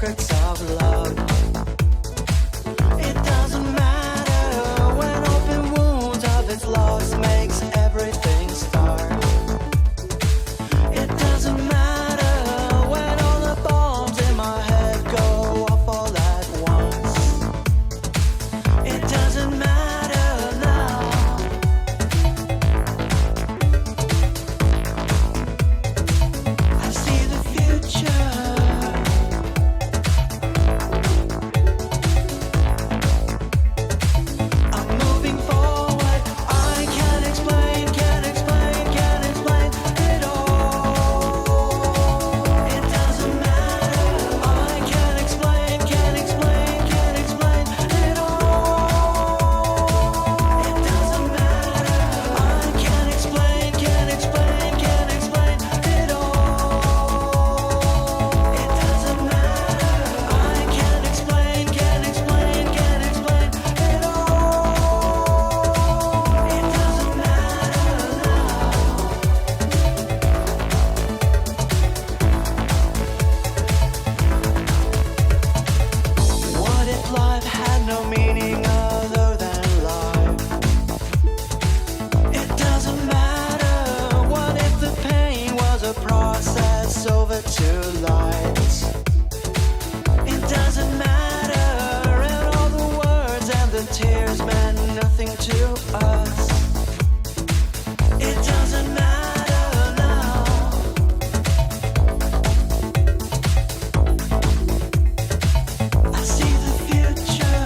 secrets of love. It doesn't matter when open wounds of its loss makes everything start. It doesn't matter when all the bombs in my head go off all at once. It doesn't matter now. I see the future. I'm moving forward. I can't explain it all. It doesn't matter. I can't explain it all. It doesn't matter. I can't explain it all. It doesn't matter. I can't explain it all. It doesn't matter now. What if life had no meaning other than life? It doesn't matter. What if the pain was a process over 2 lives? It doesn't matter, and all the words and the tears meant nothing to us. It doesn't matter now. I see the future.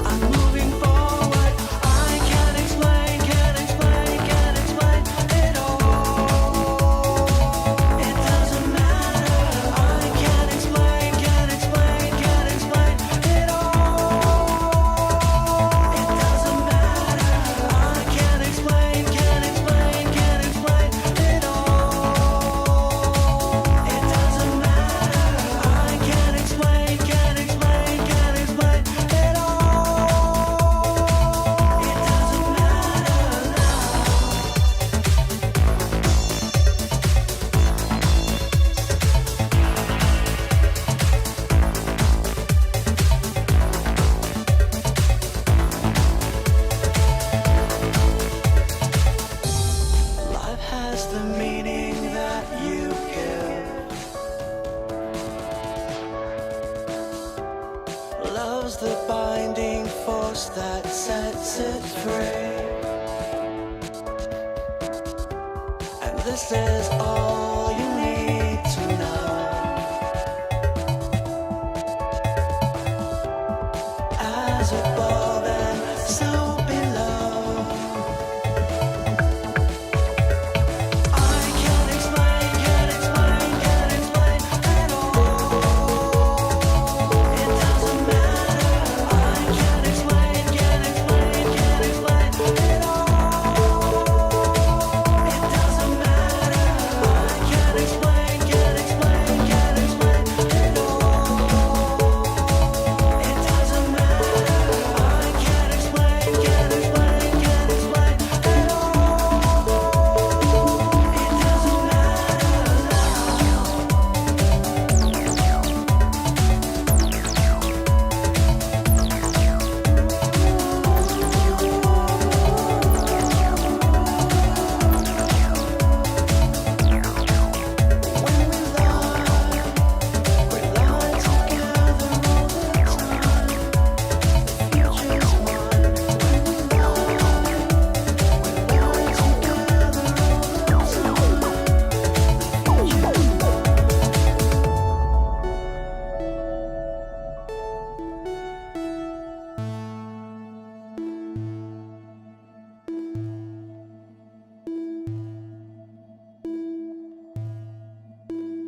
I'm moving forward. I can't explain it all. It doesn't matter. I can't explain it all. It doesn't matter. I can't explain it all. It doesn't matter. I can't explain it all. It doesn't matter now. Life has the meaning that you give. Love's the binding force that sets it free. And this is all you need to know. As above and so below. I can't explain it all. It doesn't matter. I can't explain it all. It doesn't matter. I can't explain it all. It doesn't matter. I can't explain it all. It doesn't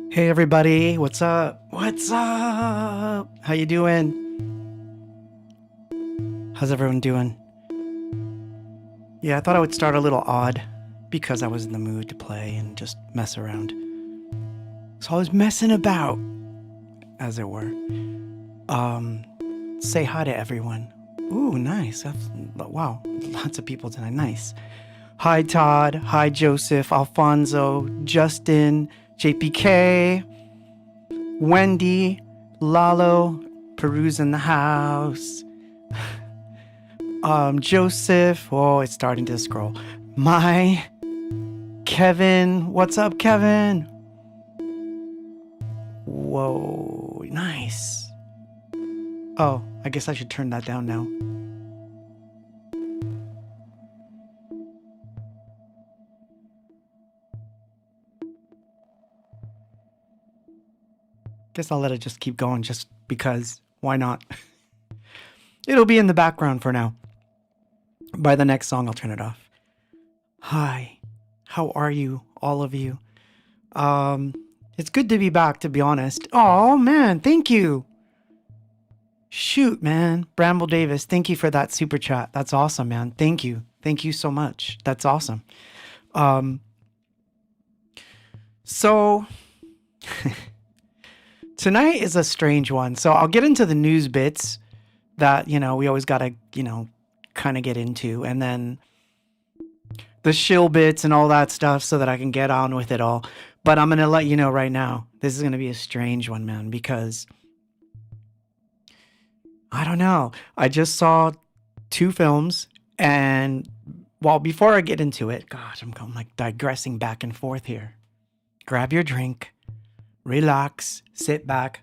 Hey everybody, what's up? What's up? How you doing? How's everyone doing? Yeah, I thought I would start a little odd because I was in the mood to play and just mess around. So I was messing about, as it were. Say hi to everyone. Ooh, nice. Wow, lots of people tonight. Nice. Hi, Todd. Hi, Joseph, Alfonso, Justin, JPK, Wendy, Lalo, Peru's in the house. Joseph. Oh, it's starting to scroll. My Kevin. What's up, Kevin? Whoa, nice. Oh, I guess I should turn that down now. Guess I'll let it just keep going just because. Why not? It'll be in the background for now. By the next song, I'll turn it off. Hi, how are you, all of you? It's good to be back, to be honest. Oh, man, thank you. Shoot, man. Bramble Davis, thank you for that super chat. That's awesome, man. Thank you. Thank you so much. That's awesome. So tonight is a strange one. So I'll get into the news bits that, we always got to, kind of get into. And then the shill bits and all that stuff so that I can get on with it all. But I'm going to let you know right now, this is going to be a strange one, man, because I don't know. I just saw 2 films, and well, before I get into it, gosh, I'm like digressing back and forth here. Grab your drink, relax, sit back,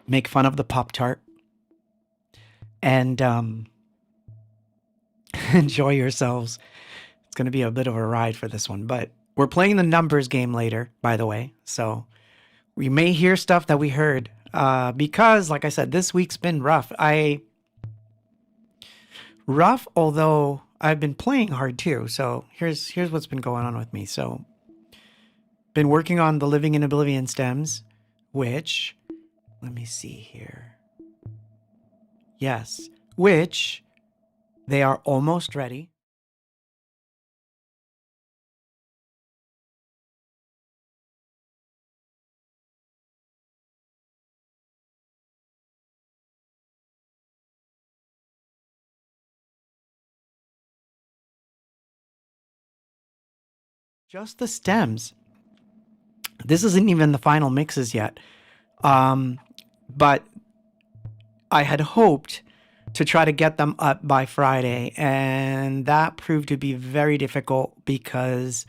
make fun of the Pop-Tart, and enjoy yourselves. It's going to be a bit of a ride for this one, but we're playing the numbers game later, by the way. So we may hear stuff that we heard because, like I said, this week's been rough. Although I've been playing hard too. So here's what's been going on with me. So been working on the Living in Oblivion stems, which, let me see here. Yes, which they are almost ready. Just the stems. This isn't even the final mixes yet. But I had hoped to try to get them up by Friday, and that proved to be very difficult because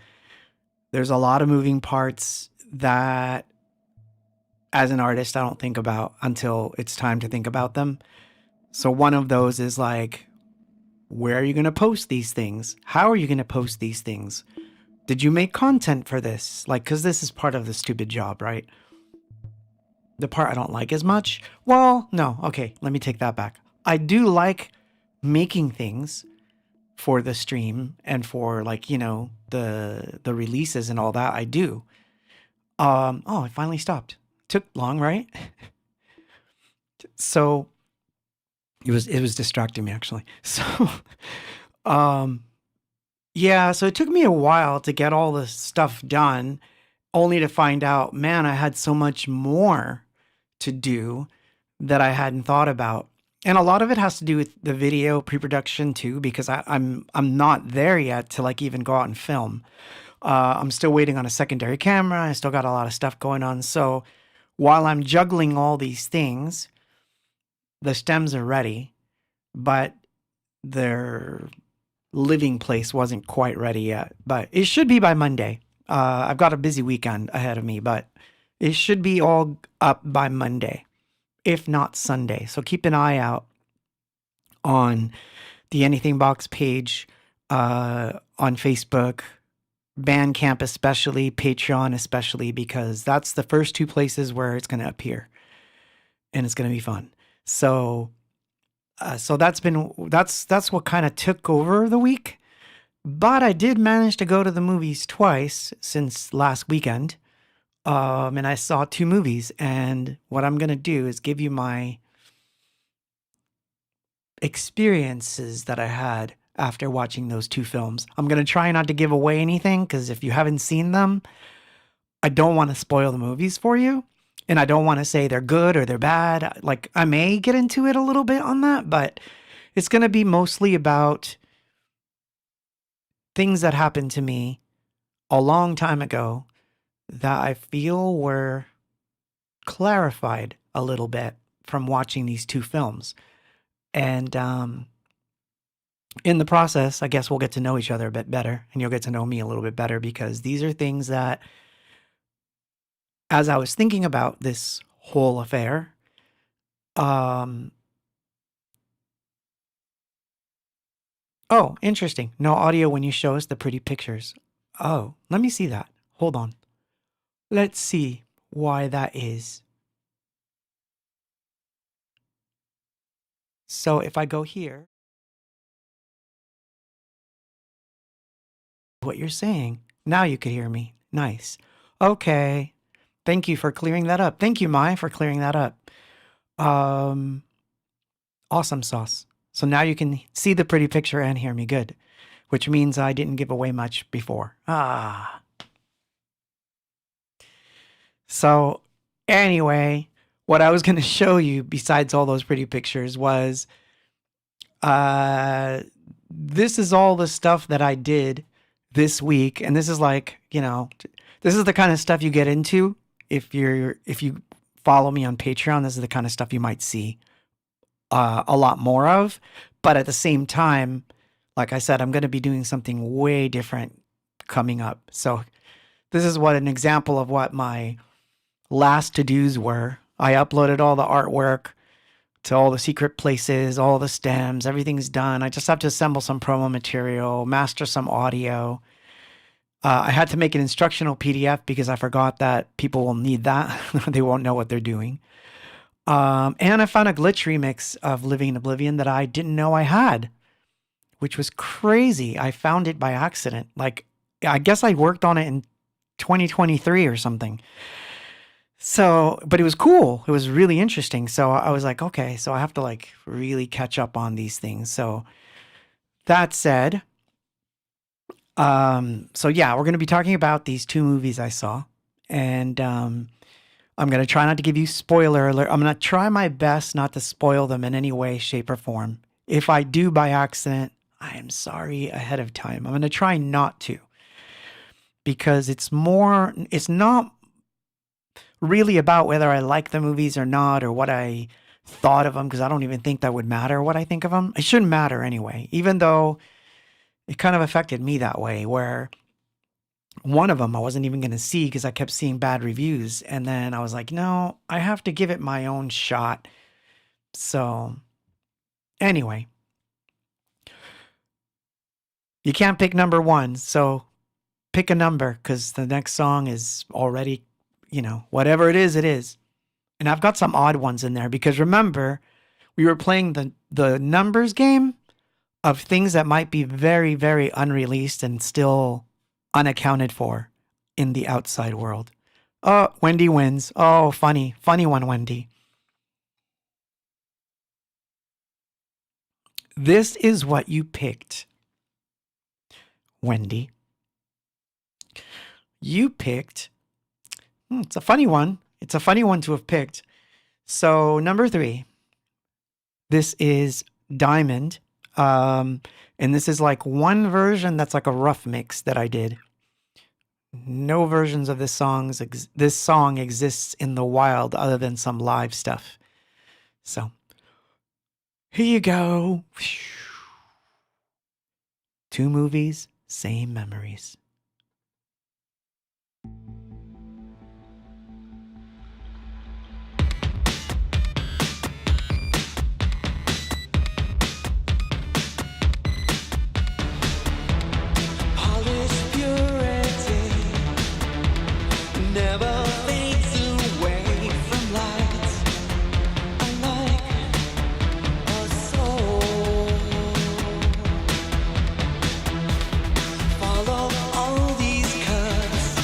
there's a lot of moving parts that, as an artist, I don't think about until it's time to think about them. So one of those is like, where are you going to post these things? How are you going to post these things? Did you make content for this? Like, because this is part of the stupid job, right? The part I don't like as much. Well, no. Okay, let me take that back. I do like making things for the stream and for, like, the releases and all that. I do. Oh, it finally stopped. Took long, right? So it was distracting me, actually. So yeah, so it took me a while to get all this stuff done, only to find out, man, I had so much more to do that I hadn't thought about. And a lot of it has to do with the video pre-production too, because I'm not there yet to like even go out and film. I'm still waiting on a secondary camera. I still got a lot of stuff going on. So while I'm juggling all these things, the stems are ready, but their living place wasn't quite ready yet. But it should be by Monday. I've got a busy weekend ahead of me, but it should be all up by Monday, if not Sunday. So keep an eye out on the Anything Box page, on Facebook, Bandcamp especially, Patreon especially, because that's the first 2 places where it's going to appear, and it's going to be fun. So that's what kind of took over the week. But I did manage to go to the movies twice since last weekend. And I saw 2 movies, and what I'm going to do is give you my experiences that I had after watching those 2 films. I'm going to try not to give away anything, because if you haven't seen them, I don't want to spoil the movies for you. And I don't want to say they're good or they're bad. Like, I may get into it a little bit on that, but It's going to be mostly about things that happened to me a long time ago that I feel were clarified a little bit from watching these two films. And in the process, I guess we'll get to know each other a bit better, and you'll get to know me a little bit better, because these are things that, as I was thinking about this whole affair, oh, interesting. No audio when you show us the pretty pictures. Oh, let me see that. Hold on. Let's see why that is. So if I go here, what you're saying, now you could hear me. Nice. Okay. Thank you for clearing that up. Thank you, Mai, for clearing that up. Awesome sauce. So now you can see the pretty picture and hear me good, which means I didn't give away much before. So anyway, what I was going to show you besides all those pretty pictures was this is all the stuff that I did this week. And this is like, this is the kind of stuff you get into if you follow me on Patreon. This is the kind of stuff you might see a lot more of. But at the same time, like I said, I'm going to be doing something way different coming up. So this is what an example of what my last to-dos were. I uploaded all the artwork to all the secret places, all the stems, everything's done. I just have to assemble some promo material, master some audio. I had to make an instructional PDF because I forgot that people will need that. They won't know what they're doing. And I found a glitch remix of Living in Oblivion that I didn't know I had, which was crazy. I found it by accident. Like, I guess I worked on it in 2023 or something. So, but it was cool. It was really interesting. So I was like, okay, so I have to like really catch up on these things. So that said, so yeah, we're going to be talking about these two movies I saw, and I'm going to try not to give you spoiler alert. I'm going to try my best not to spoil them in any way, shape, or form. If I do by accident, I am sorry ahead of time. I'm going to try not to, because it's not really about whether I like the movies or not, or what I thought of them, because I don't even think that would matter what I think of them. It shouldn't matter anyway, even though it kind of affected me that way, where one of them I wasn't even going to see because I kept seeing bad reviews. And then I was like, no, I have to give it my own shot. So anyway, you can't pick number one. So pick a number, because the next song is already, whatever it is, it is. And I've got some odd ones in there because remember, we were playing the numbers game of things that might be very, very unreleased and still unaccounted for in the outside world. Oh, Wendy wins. Oh, funny one, Wendy. This is what you picked, Wendy. You picked, it's a funny one. It's a funny one to have picked. So number 3, this is Diamond. And this is like one version that's like a rough mix that I did. No versions of this song exists in the wild other than some live stuff. So here you go. 2 movies, same memories. Polished purity never fades away from lights. Unlike a soul, follow all these curves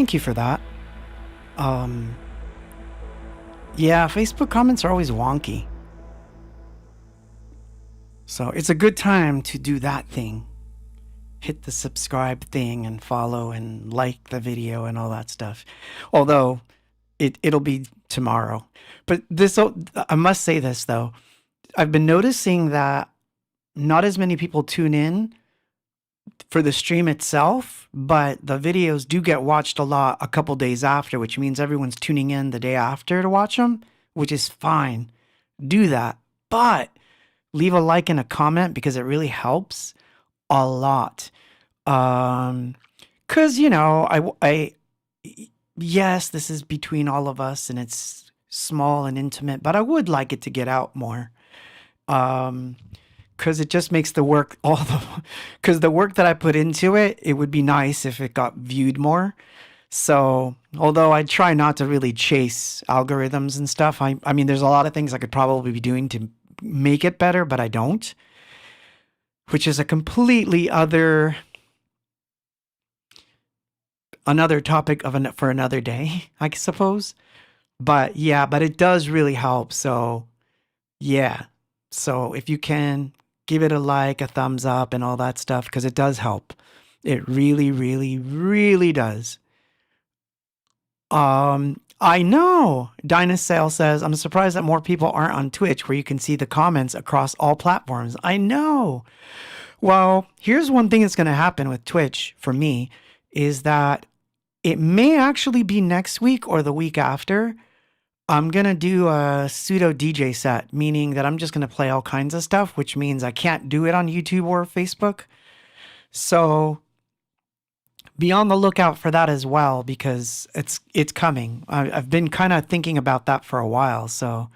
Thank you for that. Um, yeah, Facebook comments are always wonky. So it's a good time to do that thing. Hit the subscribe thing and follow and like the video and all that stuff. Although it'll be tomorrow. But I must say this though. I've been noticing that not as many people tune in for the stream itself, but the videos do get watched a lot a couple days after, which means everyone's tuning in the day after to watch them, which is fine. Do that. But leave a like and a comment because it really helps a lot. Cause yes, this is between all of us and it's small and intimate, but I would like it to get out more. Cause it just makes the work cause the work that I put into it, it would be nice if it got viewed more. So, although I try not to really chase algorithms and stuff, I mean, there's a lot of things I could probably be doing to make it better, but I don't, which is a completely another topic for another day, I suppose. But yeah, but it does really help. So yeah. So if you can give it a like, a thumbs up and all that stuff, because it does help. It really, really, really does. I know. Dinosail says, I'm surprised that more people aren't on Twitch where you can see the comments across all platforms. I know. Well, here's one thing that's going to happen with Twitch for me is that it may actually be next week or the week after. I'm going to do a pseudo DJ set, meaning that I'm just going to play all kinds of stuff, which means I can't do it on YouTube or Facebook. So be on the lookout for that as well, because it's coming. I've been kind of thinking about that for a while. So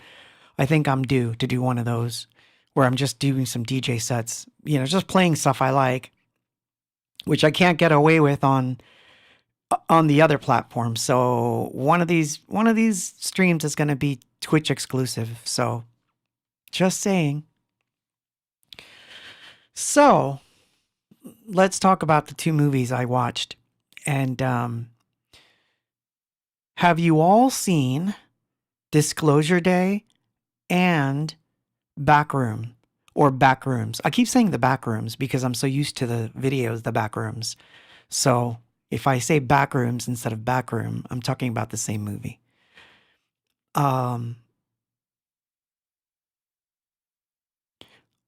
I think I'm due to do one of those where I'm just doing some DJ sets, just playing stuff I like, which I can't get away with on the other platforms. So one of these streams is going to be Twitch exclusive. So just saying. So let's talk about the two movies I watched. And have you all seen Disclosure Day and Backroom or Backrooms? I keep saying the Backrooms because I'm so used to the videos, the Backrooms. So if I say Backrooms instead of Backroom, I'm talking about the same movie.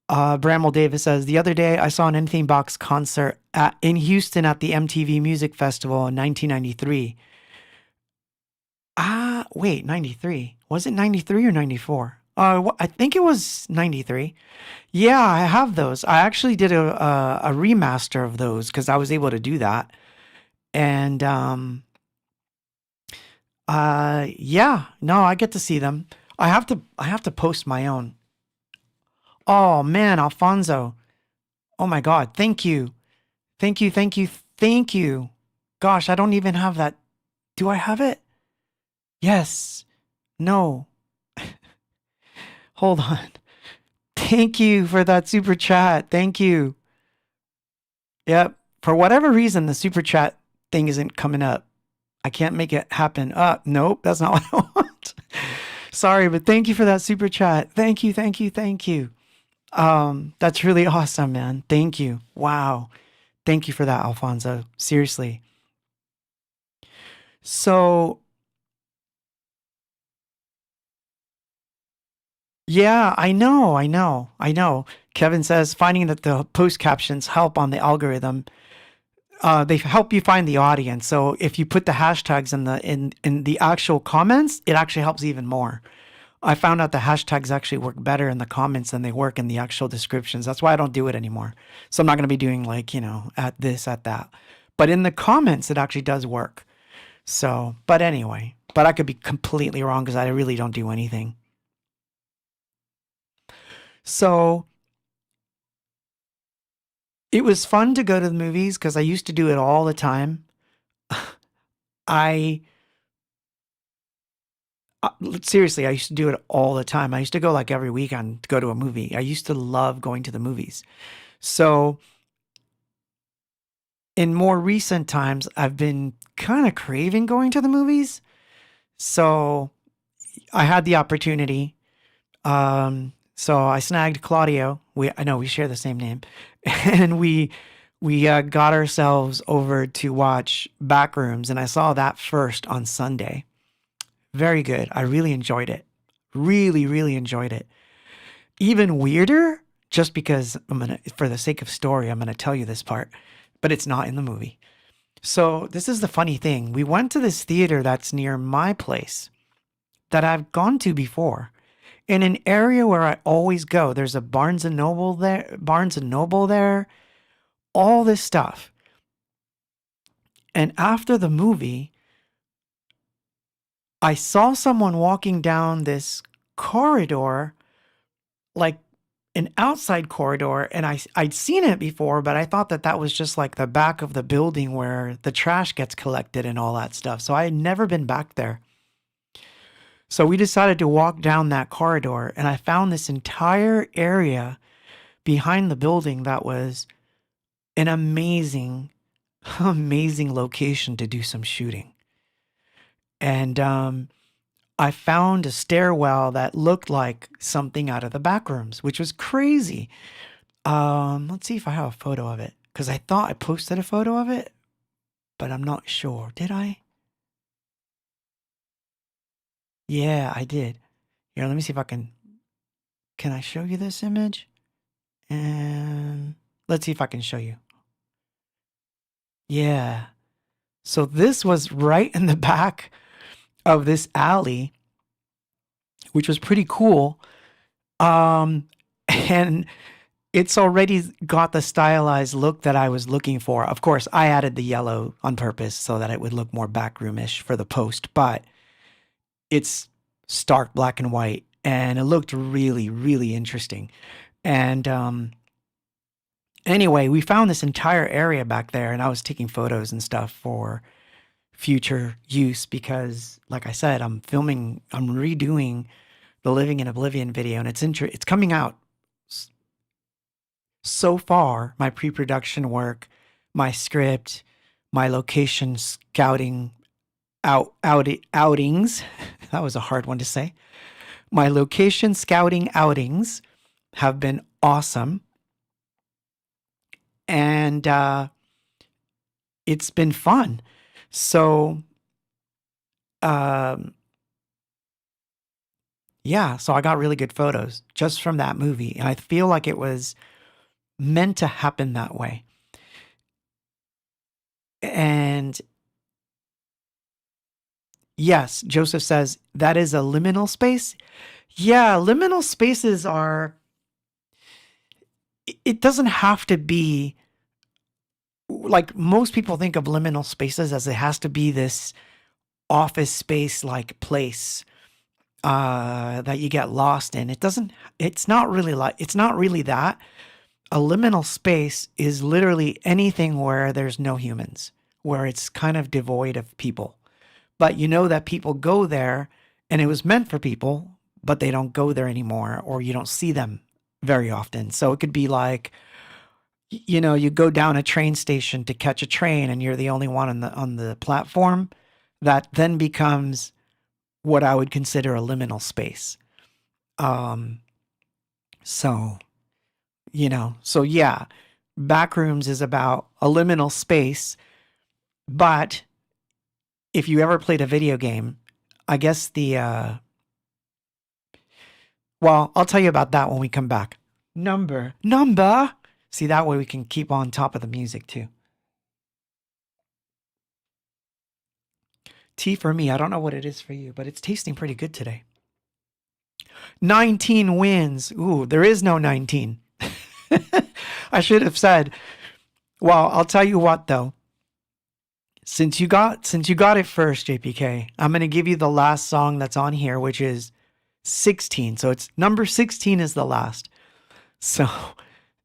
Bramwell Davis says, the other day I saw an Anything Box concert in Houston at the MTV Music Festival in 1993. Wait, 93. Was it 93 or 94? I think it was 93. Yeah, I have those. I actually did a remaster of those because I was able to do that. And yeah, no, I get to see them. I have to post my own. Oh man, Alfonso. Oh my God, thank you. Thank you, thank you, thank you. Gosh, I don't even have that. Do I have it? Yes. No. Hold on. Thank you for that super chat. Thank you. Yep. For whatever reason, the super chat thing isn't coming up. I can't make it happen. Nope, that's not what I want. Sorry, but thank you for that super chat. Thank you, thank you, thank you. That's really awesome, man. Thank you. Wow. Thank you for that, Alfonso. Seriously. So, yeah, I know. Kevin says finding that the post captions help on the algorithm. They help you find the audience. So if you put the hashtags in the actual comments, it actually helps even more. I found out the hashtags actually work better in the comments than they work in the actual descriptions. That's why I don't do it anymore. So I'm not going to be doing like, at this, at that. But in the comments, it actually does work. So, but anyway, but I could be completely wrong because I really don't do anything. So it was fun to go to the movies because I used to do it all the time. Seriously, I used to do it all the time. I used to go like every weekend to go to a movie. I used to love going to the movies. So in more recent times, I've been kind of craving going to the movies. So I had the opportunity. So I snagged Claudio. I know we share the same name, and we got ourselves over to watch Backrooms, and I saw that first on Sunday. Very good. I really enjoyed it. Really, really enjoyed it. Even weirder, just because for the sake of story, I'm gonna tell you this part, but it's not in the movie. So this is the funny thing. We went to this theater that's near my place that I've gone to before. In an area where I always go. There's a Barnes and Noble there, all this stuff. And after the movie, I saw someone walking down this corridor, like an outside corridor, and I'd seen it before, but I thought that was just like the back of the building where the trash gets collected and all that stuff. So I had never been back there. So we decided to walk down that corridor, and I found this entire area behind the building that was an amazing, amazing location to do some shooting. And I found a stairwell that looked like something out of the back rooms, which was crazy. Let's see if I have a photo of it, because I thought I posted a photo of it, but I'm not sure. Did I? Yeah, I did. Here, let me see if I can. Can I show you this image? And let's see if I can show you. Yeah. So this was right in the back of this alley, which was pretty cool. And it's already got the stylized look that I was looking for. Of course, I added the yellow on purpose so that it would look more backroomish for the post, but it's stark black and white, and it looked really, really interesting. And anyway, we found this entire area back there, and I was taking photos and stuff for future use because, like I said, I'm redoing the Living in Oblivion video, and it's coming out. So far, my pre-production work, my script, my location scouting outings, that was a hard one to say. My location scouting outings have been awesome. And it's been fun. So, yeah, so I got really good photos just from that movie. And I feel like it was meant to happen that way. And yes, Joseph says that is a liminal space. Yeah, liminal spaces it doesn't have to be like most people think of liminal spaces as it has to be this office space like place that you get lost in. It's not really that. A liminal space is literally anything where there's no humans, where it's kind of devoid of people. But you know that people go there and it was meant for people, but they don't go there anymore, or you don't see them very often. So it could be like, you go down a train station to catch a train and you're the only one on the platform. That then becomes what I would consider a liminal space. So yeah, Backrooms is about a liminal space, but if you ever played a video game, I guess well, I'll tell you about that when we come back. Number. See, that way we can keep on top of the music too. Tea for me. I don't know what it is for you, but it's tasting pretty good today. 19 wins. Ooh, there is no 19. I should have said. Well, I'll tell you what though. Since you got it first, JPK, I'm going to give you the last song that's on here, which is 16. So it's number 16 is the last. So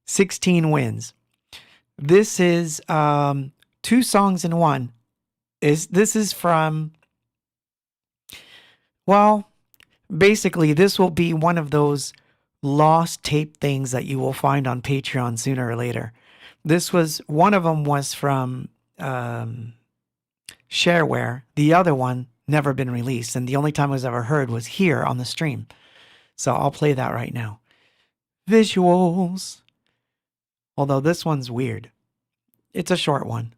16 wins. This is 2 songs in one. This is from, well, basically this will be one of those lost tape things that you will find on Patreon sooner or later. This was one of them was from Shareware. The other one never been released, and the only time it was ever heard was here on the stream. So I'll play that right now. Visuals. Although this one's weird. It's a short one.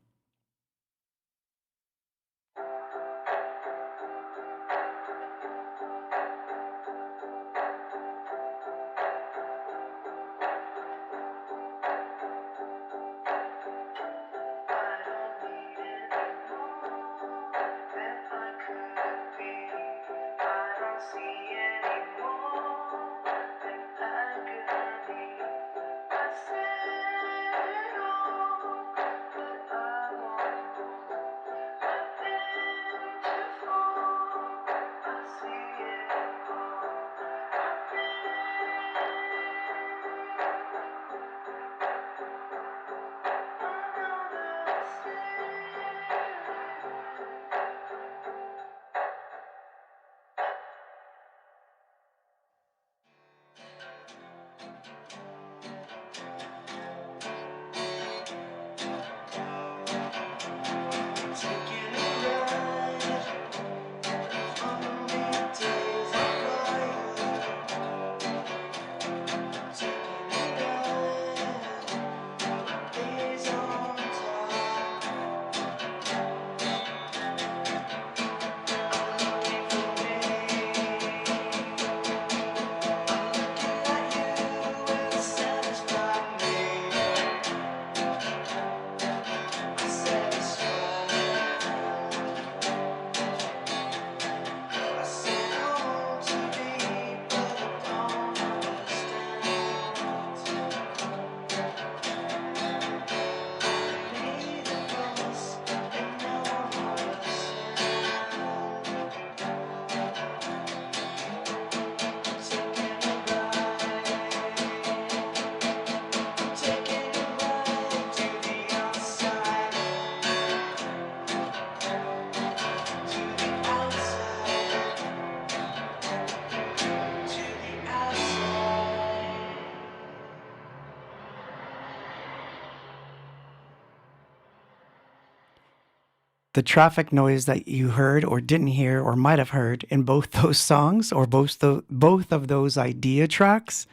The traffic noise that you heard or didn't hear or might have heard in both those songs or both of those idea tracks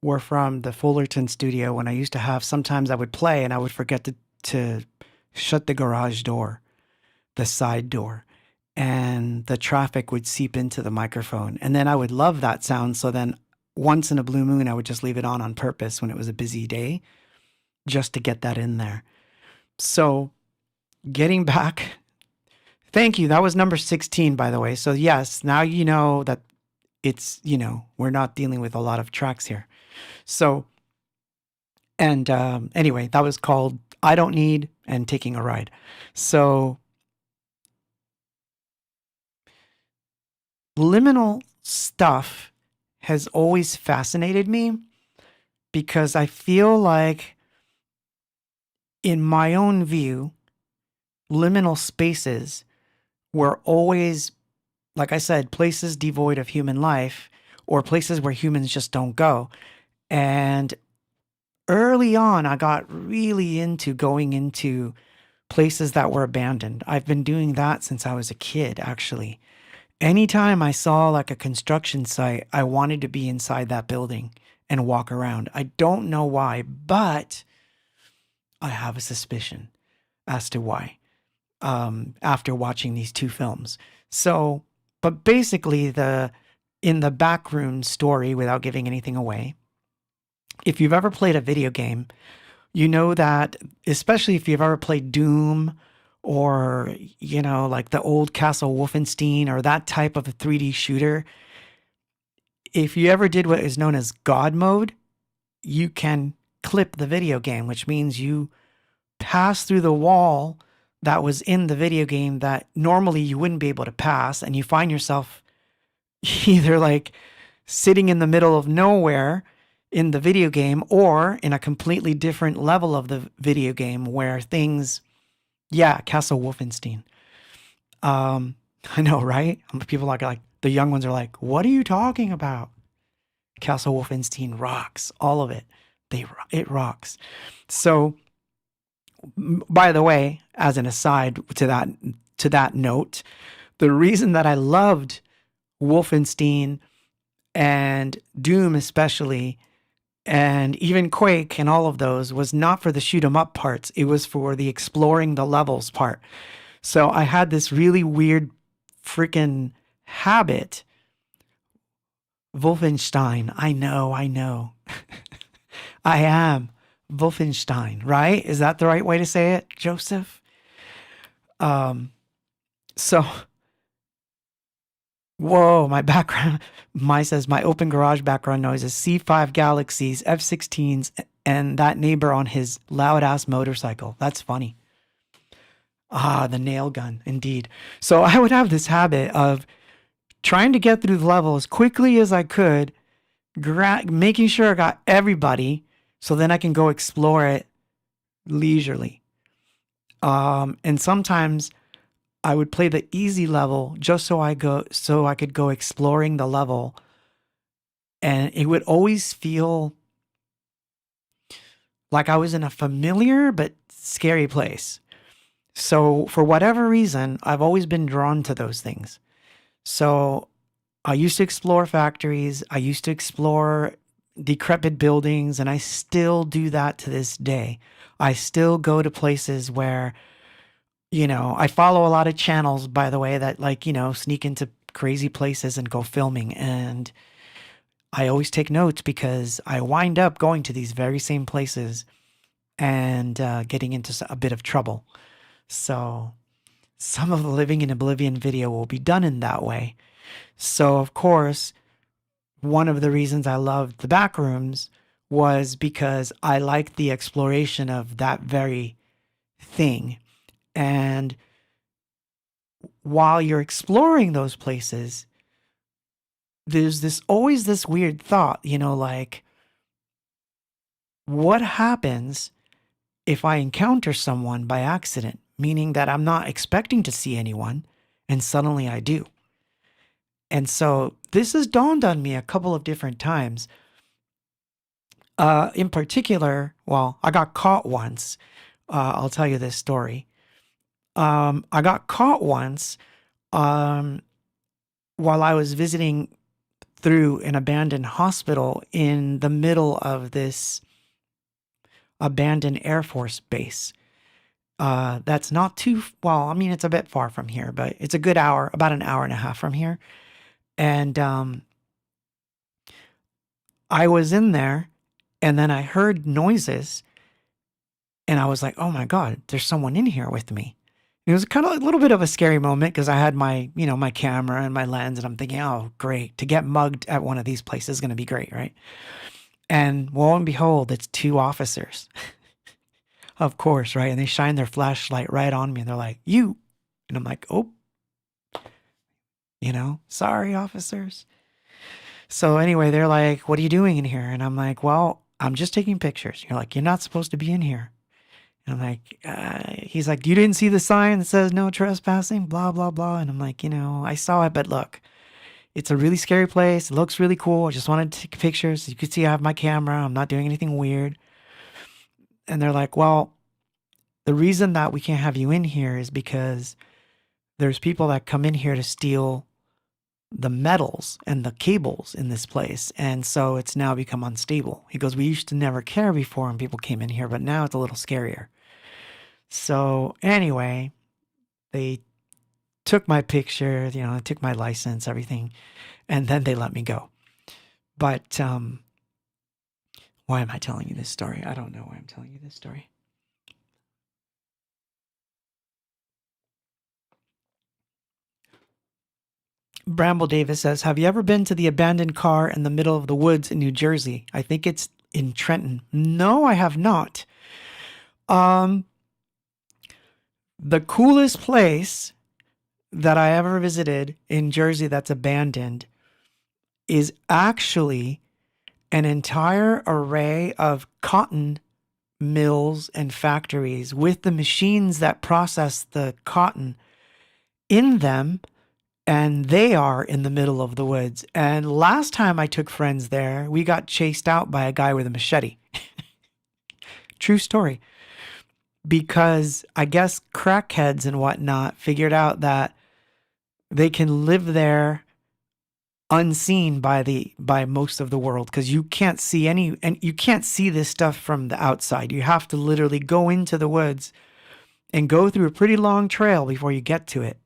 were from the Fullerton studio when I used to have, sometimes I would play and I would forget to shut the garage door, the side door, and the traffic would seep into the microphone. And then I would love that sound. So then once in a blue moon, I would just leave it on purpose when it was a busy day just to get that in there. So getting back, thank you. That was number 16, by the way. So yes, now you know that it's, we're not dealing with a lot of tracks here. So, and anyway, that was called I Don't Need and Taking a Ride. So liminal stuff has always fascinated me because I feel like in my own view, liminal spaces were always, like I said, places devoid of human life or places where humans just don't go. And early on, I got really into going into places that were abandoned. I've been doing that since I was a kid, actually. Anytime I saw like a construction site, I wanted to be inside that building and walk around. I don't know why, but I have a suspicion as to why. After watching these two films. So, but basically in the backroom story, without giving anything away, if you've ever played a video game, you know that, especially if you've ever played Doom or, like the old Castle Wolfenstein or that type of a 3D shooter, if you ever did what is known as God mode, you can clip the video game, which means you pass through the wall that was in the video game that normally you wouldn't be able to pass, and you find yourself either like sitting in the middle of nowhere in the video game or in a completely different level of the video game where things, Castle Wolfenstein. I know, right? People are like, the young ones are like, what are you talking about? Castle Wolfenstein rocks, all of it. It rocks. So, by the way, as an aside to that note, the reason that I loved Wolfenstein and Doom especially, and even Quake and all of those, was not for the shoot 'em up parts. It was for the exploring the levels part. So I had this really weird freaking habit. Wolfenstein. I know. I am Wolfenstein, right? Is that the right way to say it, Joseph? So, whoa, my background, my says my open garage background noise is C5 Galaxies, F-16s, and that neighbor on his loud ass motorcycle. That's funny. Ah, the nail gun, indeed. So I would have this habit of trying to get through the level as quickly as I could, making sure I got everybody, so then I can go explore it leisurely. And sometimes I would play the easy level just so I could go exploring the level, and it would always feel like I was in a familiar but scary place. So for whatever reason, I've always been drawn to those things. So I used to explore factories. I used to explore decrepit buildings, and I still do that to this day. I still go to places where, I follow a lot of channels, by the way, that sneak into crazy places and go filming. And I always take notes because I wind up going to these very same places and getting into a bit of trouble. So some of the Living in Oblivion video will be done in that way. So, of course, one of the reasons I loved the back rooms was because I liked the exploration of that very thing. And while you're exploring those places, there's always this weird thought, like, what happens if I encounter someone by accident? Meaning that I'm not expecting to see anyone, and suddenly I do. And so this has dawned on me a couple of different times. In particular, I got caught once. I'll tell you this story. I got caught once while I was visiting through an abandoned hospital in the middle of this abandoned Air Force base. That's not too, it's a bit far from here, but it's a good hour, about an hour and a half from here. And I was in there, and then I heard noises, and I was like, oh my God, there's someone in here with me. It was kind of a little bit of a scary moment because I had my, my camera and my lens, and I'm thinking, oh, great, to get mugged at one of these places is going to be great, right? And lo and behold, it's two officers. Of course, right? And they shine their flashlight right on me, and they're like, you. And I'm like, oh, sorry, officers. So anyway, they're like, what are you doing in here? And I'm like, well, I'm just taking pictures. You're like, you're not supposed to be in here. And I'm like, he's like, you didn't see the sign that says no trespassing, blah, blah, blah. And I'm like, I saw it, but look, it's a really scary place. It looks really cool. I just wanted to take pictures. You could see I have my camera. I'm not doing anything weird. And they're like, well, the reason that we can't have you in here is because there's people that come in here to steal the metals and the cables in this place. And so it's now become unstable. He goes, we used to never care before when people came in here, but now it's a little scarier. So anyway, they took my picture, they took my license, everything, and then they let me go. But why am I telling you this story? I don't know why I'm telling you this story. Bramble Davis says, have you ever been to the abandoned car in the middle of the woods in New Jersey? I think it's in Trenton. No, I have not. The coolest place that I ever visited in Jersey that's abandoned is actually an entire array of cotton mills and factories with the machines that process the cotton in them. And they are in the middle of the woods. And last time I took friends there, we got chased out by a guy with a machete. True story. Because I guess crackheads and whatnot figured out that they can live there unseen by most of the world, because you can't see this stuff from the outside. You have to literally go into the woods and go through a pretty long trail before you get to it.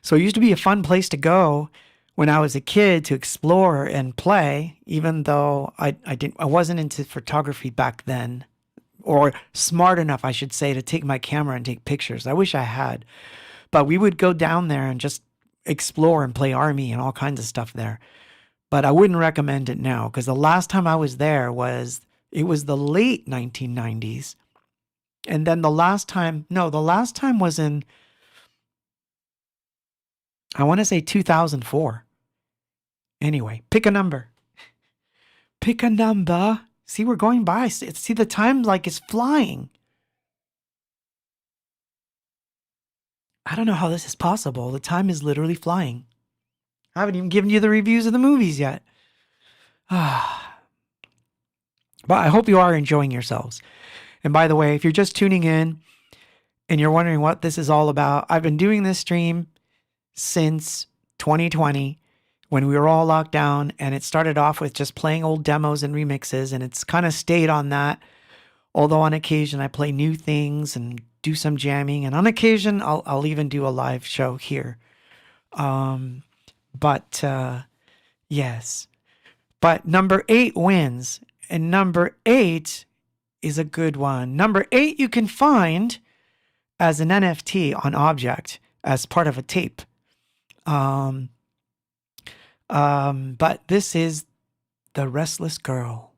So it used to be a fun place to go when I was a kid to explore and play, even though I wasn't into photography back then, or smart enough, I should say, to take my camera and take pictures. I wish I had. But we would go down there and just explore and play army and all kinds of stuff there. But I wouldn't recommend it now, because the last time I was there was the late 1990s. And then the last time was in, I want to say 2004. Anyway, pick a number. Pick a number. See, we're going by. See, the time like is flying. I don't know how this is possible. The time is literally flying. I haven't even given you the reviews of the movies yet. But I hope you are enjoying yourselves. And by the way, if you're just tuning in and you're wondering what this is all about, I've been doing this stream since 2020 when we were all locked down, and it started off with just playing old demos and remixes, and it's kind of stayed on that. Although on occasion I play new things and do some jamming, and on occasion I'll even do a live show here. Yes. But number 8 wins, and number 8 is a good one. Number 8 you can find as an NFT on Object as part of a tape. But this is The Restless Girl.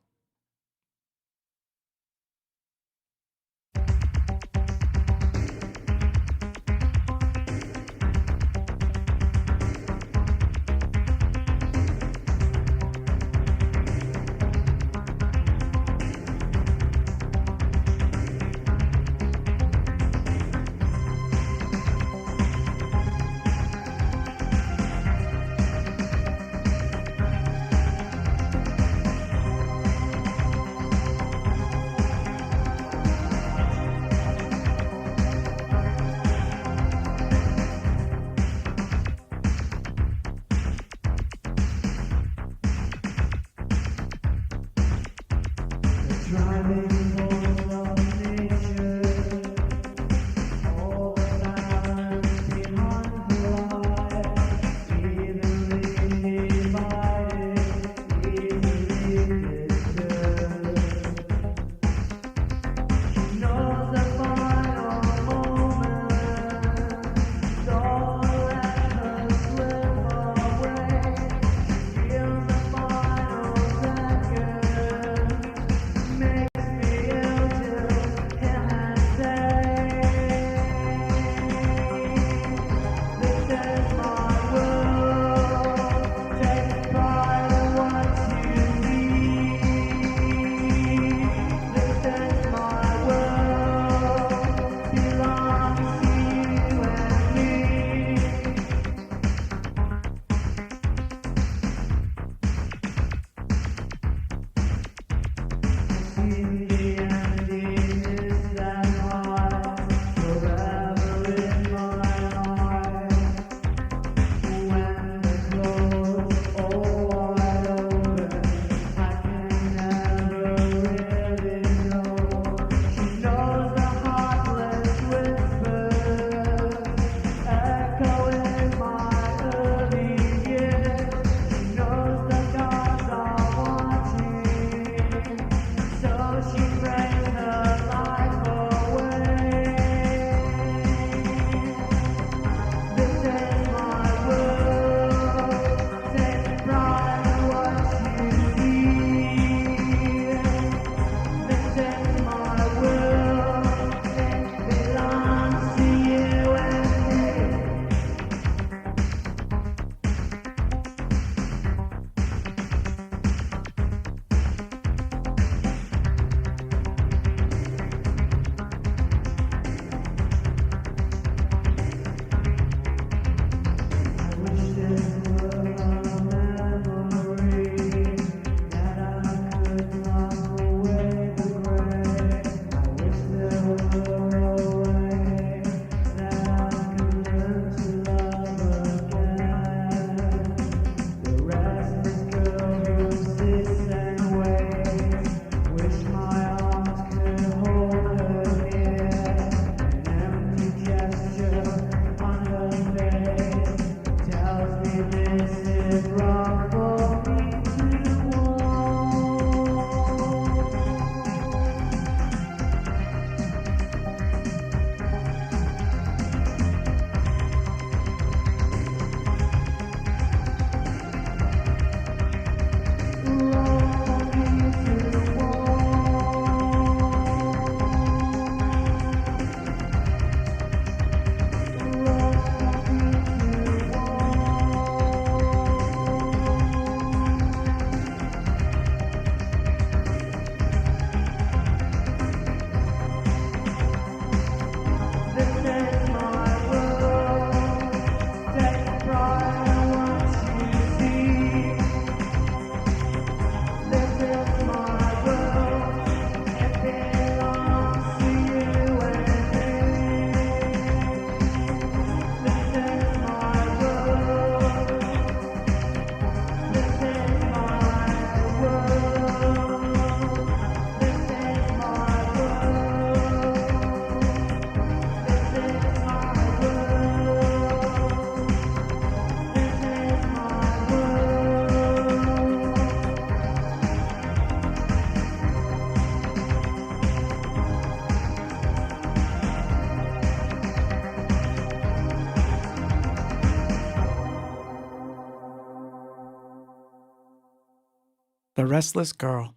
The Restless Girl,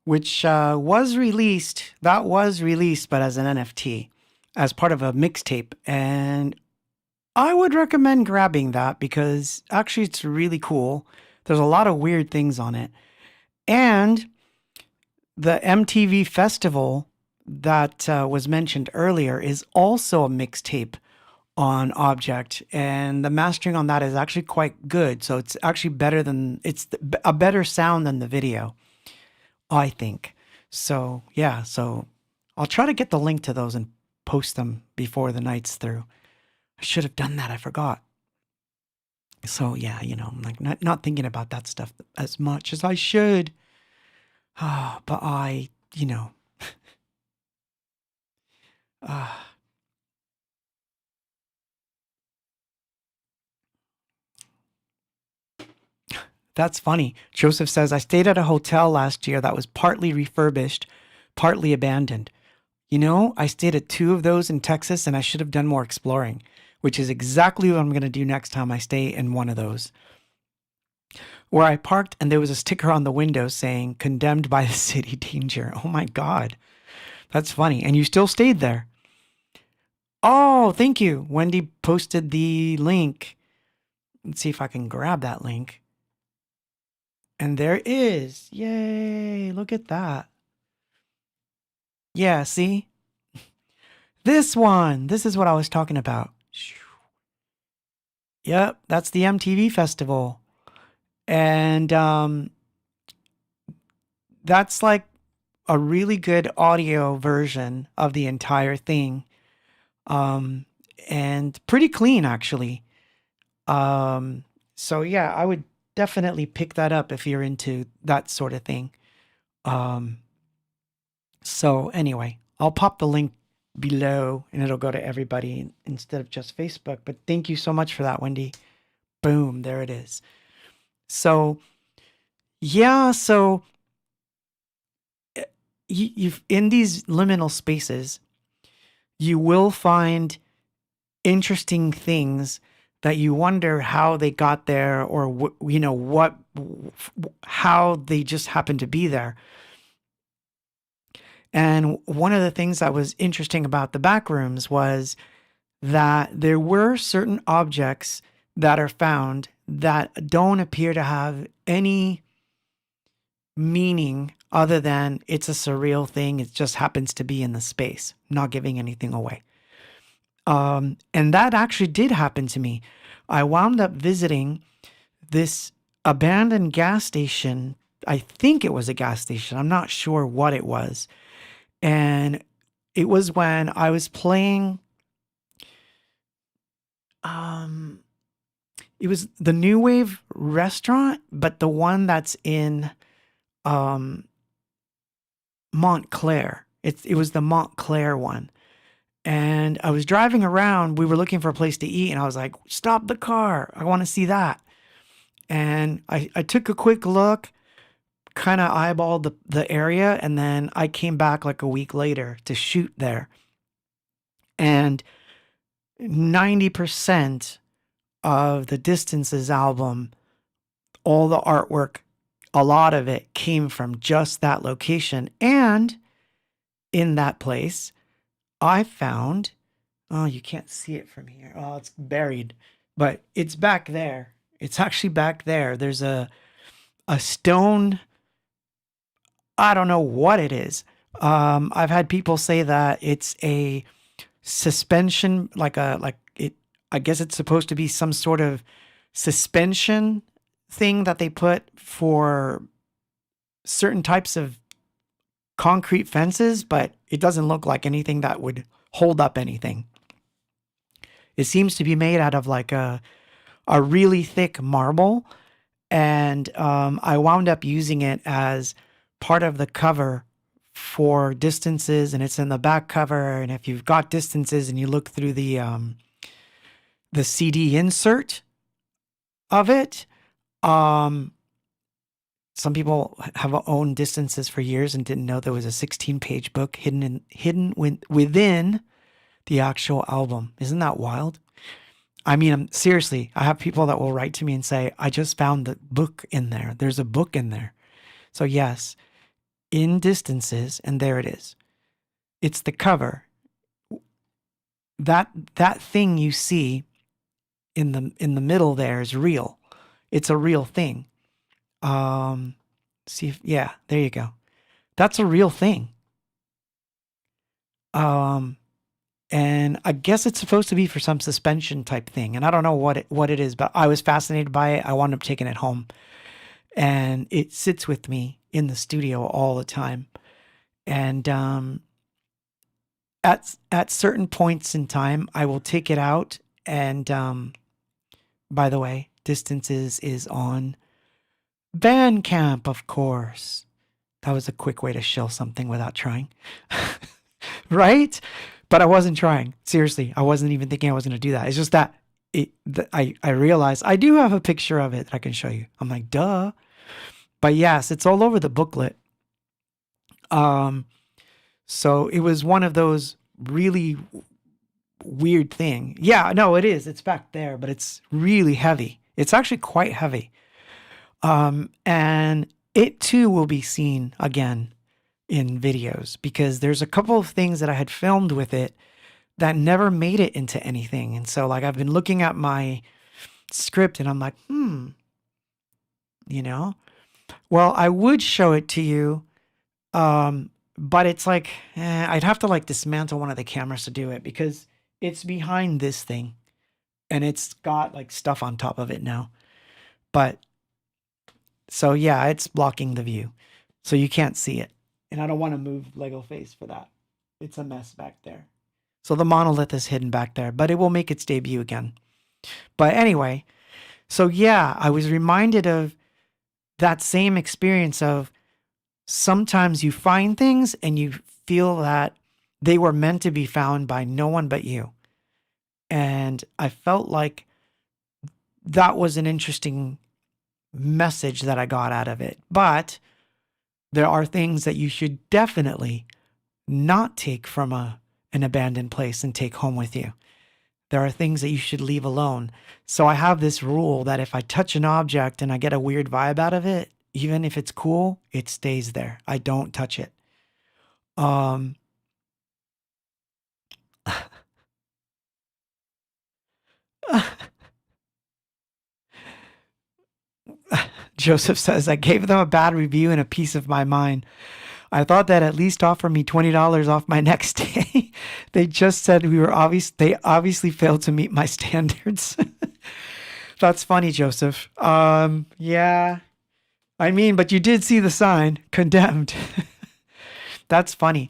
which was released. That was released, but as an NFT, as part of a mixtape. And I would recommend grabbing that because actually it's really cool. There's a lot of weird things on it. And the MTV festival that was mentioned earlier is also a mixtape on Object, and the mastering on that is actually quite good. So it's actually better than a better sound than the video, I think. So yeah, so I'll try to get the link to those and post them before the night's through. I should have done that. I forgot. So yeah, I'm like not thinking about that stuff as much as I should. But I, that's funny. Joseph says, I stayed at a hotel last year that was partly refurbished, partly abandoned. I stayed at 2 of those in Texas and I should have done more exploring, which is exactly what I'm going to do next time I stay in one of those. Where I parked and there was a sticker on the window saying, condemned by the city, danger. Oh my God. That's funny. And you still stayed there. Oh, thank you. Wendy posted the link. Let's see if I can grab that link. And there is. Yay. Look at that. Yeah, see? This one. This is what I was talking about. Yep, that's the MTV festival. And that's like a really good audio version of the entire thing. And pretty clean, actually. So yeah, I would definitely pick that up if you're into that sort of thing. So anyway, I'll pop the link below and it'll go to everybody instead of just Facebook. But thank you so much for that, Wendy. Boom, there it is. So yeah, so you've in these liminal spaces, you will find interesting things that you wonder how they got there, or how they just happened to be there. And one of the things that was interesting about the back rooms was that there were certain objects that are found that don't appear to have any meaning other than it's a surreal thing. It just happens to be in the space, not giving anything away. And that actually did happen to me. I wound up visiting this abandoned gas station. I think it was a gas station. I'm not sure what it was. And it was when I was playing, it was the New Wave restaurant, but the one that's in Montclair. It was the Montclair one. And I was driving around. We were looking for a place to eat. And I was like, stop the car. I want to see that. And I took a quick look, kind of eyeballed the area. And then I came back like a week later to shoot there. And 90% of the Distances album, all the artwork, a lot of it came from just that location. And in that place, I found, oh, you can't see it from here. Oh, it's buried, but it's back there. It's actually back there. There's a stone. I don't know what it is. I've had people say that it's a suspension, I guess it's supposed to be some sort of suspension thing that they put for certain types of concrete fences, but it doesn't look like anything that would hold up anything. It seems to be made out of like a really thick marble, and I wound up using it as part of the cover for Distances, and it's in the back cover. And if you've got Distances and you look through the CD insert of it, some people have owned Distances for years and didn't know there was a 16-page book hidden within the actual album. Isn't that wild? I mean, seriously, I have people that will write to me and say, I just found the book in there. There's a book in there. So yes, in distances, and there it is. It's the cover. That thing you see in the middle there is real. It's a real thing. See if, yeah, there you go. That's a real thing. And I guess it's supposed to be for some suspension type thing, and I don't know what it is, but I was fascinated by it. I wound up taking it home, and it sits with me in the studio all the time. And at certain points in time, I will take it out. And by the way, Distances is on Bandcamp, of course. That was a quick way to shill something without trying. Right? But I wasn't trying. Seriously, I wasn't even thinking I was going to do that. It's just that I realized I do have a picture of it that I can show you. I'm like, duh. But yes, it's all over the booklet. So it was one of those really weird thing. Yeah, no, it is. It's back there, but it's really heavy. It's actually quite heavy. And it too will be seen again in videos, because there's a couple of things that I had filmed with it that never made it into anything. And so like I've been looking at my script and I'm like, well, I would show it to you. But it's like, I'd have to like dismantle one of the cameras to do it, because it's behind this thing and it's got like stuff on top of it now. But so yeah, it's blocking the view, so you can't see it. And I don't want to move Lego Face for that. It's a mess back there. So the monolith is hidden back there, but it will make its debut again. But anyway, so yeah, I was reminded of that same experience of sometimes you find things and you feel that they were meant to be found by no one but you. And I felt like that was an interesting message that I got out of it. But there are things that you should definitely not take from an abandoned place and take home with you. There are things that you should leave alone. So I have this rule that if I touch an object and I get a weird vibe out of it, even if it's cool, it stays there. I don't touch it. Joseph says, I gave them a bad review and a piece of my mind. I thought that at least offer me $20 off my next stay. They just said they obviously failed to meet my standards. That's funny, Joseph. Yeah. I mean, but you did see the sign, condemned. That's funny.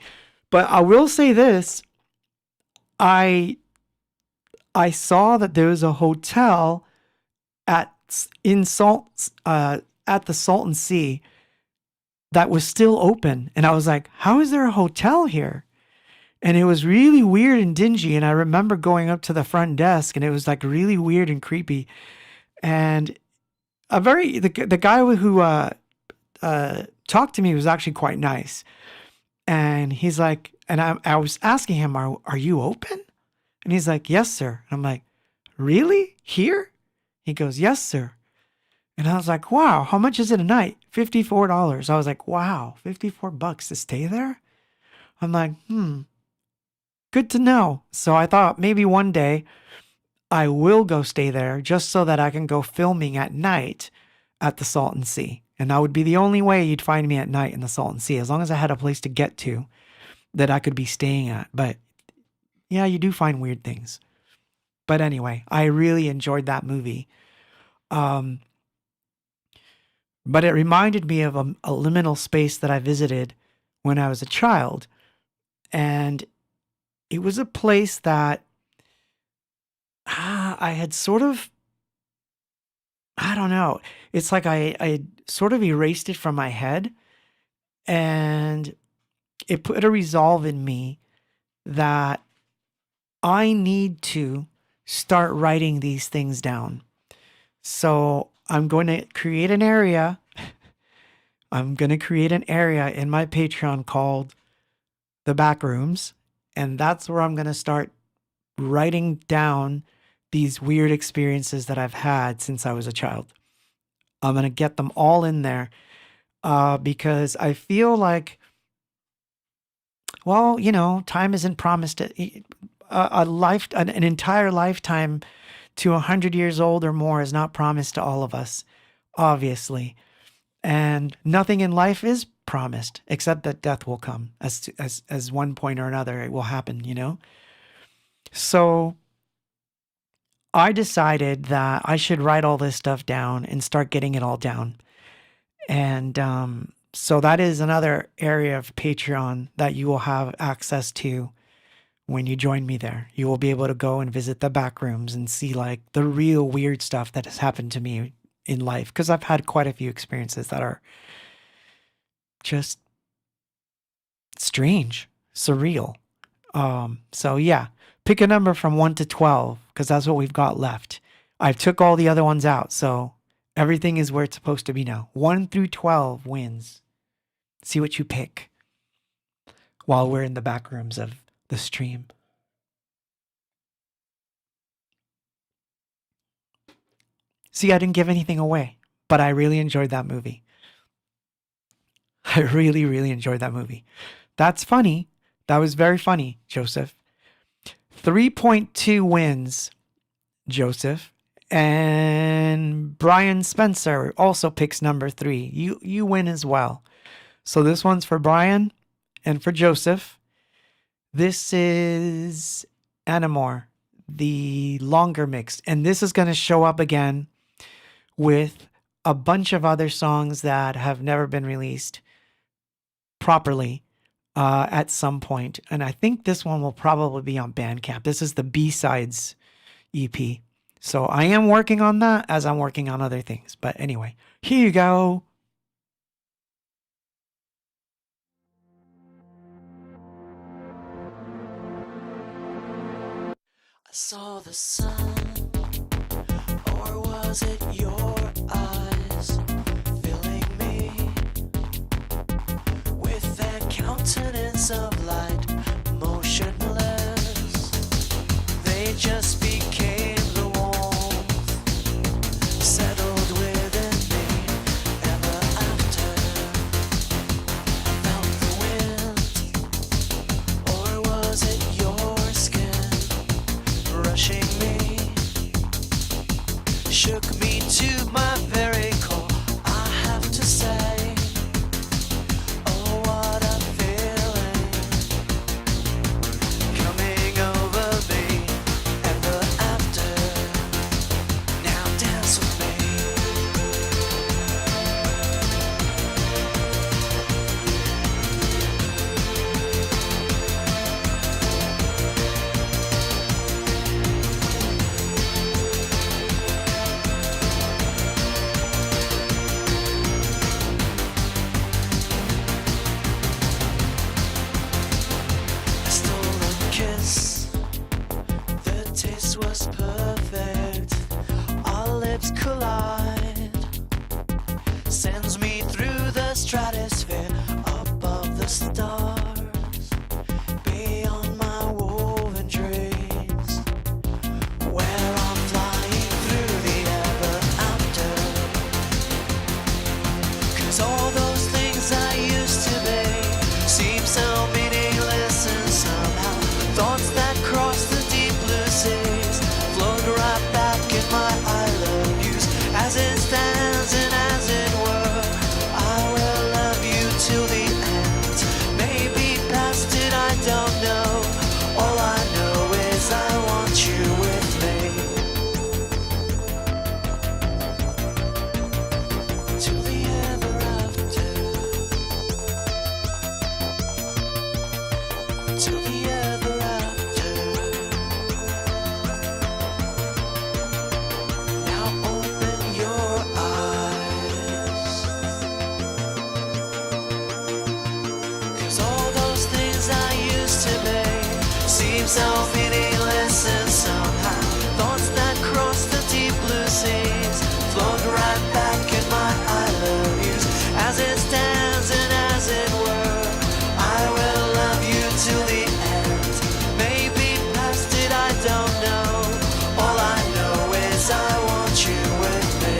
But I will say this. I saw that there was a hotel at the Salton Sea that was still open. And I was like, how is there a hotel here? And it was really weird and dingy. And I remember going up to the front desk and it was like really weird and creepy. And the guy who talked to me was actually quite nice. And he's like, and I was asking him, are you open? And he's like, yes, sir. And I'm like, really? Here? He goes, yes, sir. And I was like, wow, how much is it a night? $54. I was like, wow, $54 to stay there? I'm like, good to know. So I thought maybe one day I will go stay there just so that I can go filming at night at the Salton Sea. And that would be the only way you'd find me at night in the Salton Sea, as long as I had a place to get to that I could be staying at. But yeah, you do find weird things. But anyway, I really enjoyed that movie. But it reminded me of a liminal space that I visited when I was a child. And it was a place that I had sort of, I don't know. It's like I sort of erased it from my head. And it put a resolve in me that I need to start writing these things down. So I'm going to create an area. I'm going to create an area in my Patreon called The Back Rooms. And that's where I'm going to start writing down these weird experiences that I've had since I was a child. I'm going to get them all in there. because I feel like, well, you know, time isn't promised. An entire lifetime to 100 years old or more is not promised to all of us, obviously. And nothing in life is promised except that death will come as one point or another it will happen, you know? So I decided that I should write all this stuff down and start getting it all down. And so that is another area of Patreon that you will have access to when you join me there. You will be able to go and visit the back rooms and see like the real weird stuff that has happened to me in life, because I've had quite a few experiences that are just strange, surreal. So yeah, pick a number from 1 to 12 because that's what we've got left. I took all the other ones out, so everything is where it's supposed to be now. 1 through 12 wins. See what you pick while we're in the back rooms of the stream. See, I didn't give anything away, but I really enjoyed that movie. I really, really enjoyed that movie. That's funny. That was very funny, Joseph. 3.2 wins, Joseph. And Brian Spencer also picks number 3. You win as well. So this one's for Brian and for Joseph. This is Anamore, the longer mix. And this is going to show up again with a bunch of other songs that have never been released properly at some point. And I think this one will probably be on Bandcamp. This is the B-Sides EP. So I am working on that as I'm working on other things. But anyway, here you go. I saw the sun, or was it your eyes filling me with that countenance of light, motionless? They just became the warmth, settled within me ever after. I felt the wind, or was it your skin rushing me, shook me to my very core. I have to say, oh what a feeling coming over me ever after. Now dance with me. I stole a kiss, the taste was perfect. Our lips collide, sends me through the stratosphere, above the stars, beyond my woven dreams, where I'm flying through the ever after. 'Cause all those things I used to be seem so meaningless, and somehow thoughts that cross the deep blue seas float right back in my I love yous. As it stands and as it were, I will love you till the end. Maybe past it, I don't know. All I know is I want you with me till the ever after. Till the ever after. Now open your eyes, 'cause all those things I used to be seem so meaningless, and somehow thoughts that cross the deep blue seas float right back in my I love yous. As it stands and as it were, I will love you till the end. Maybe past it, I don't know. All I know is I want you with me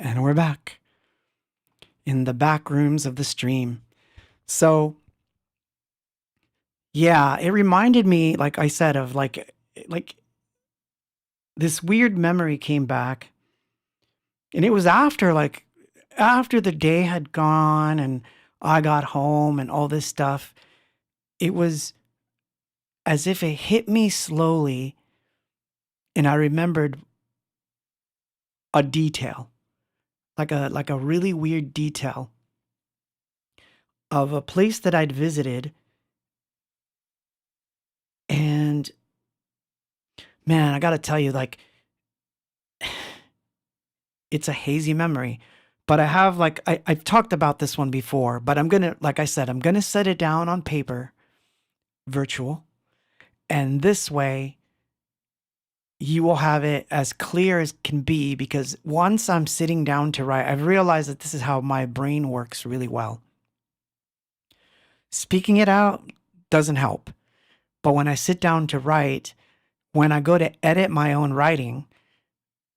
And we're back in the back rooms of the stream. So, yeah, it reminded me, like I said, of like this weird memory came back. And it was after the day had gone and I got home and all this stuff. It was as if it hit me slowly, and I remembered a detail, like a really weird detail of a place that I'd visited. And man, I got to tell you, like, it's a hazy memory. But I have I've talked about this one before, but I'm gonna, like I said, I'm gonna set it down on paper, virtual, and this way you will have it as clear as can be, because once I'm sitting down to write, I've realized that this is how my brain works really well. Speaking it out doesn't help. But when I sit down to write, when I go to edit my own writing,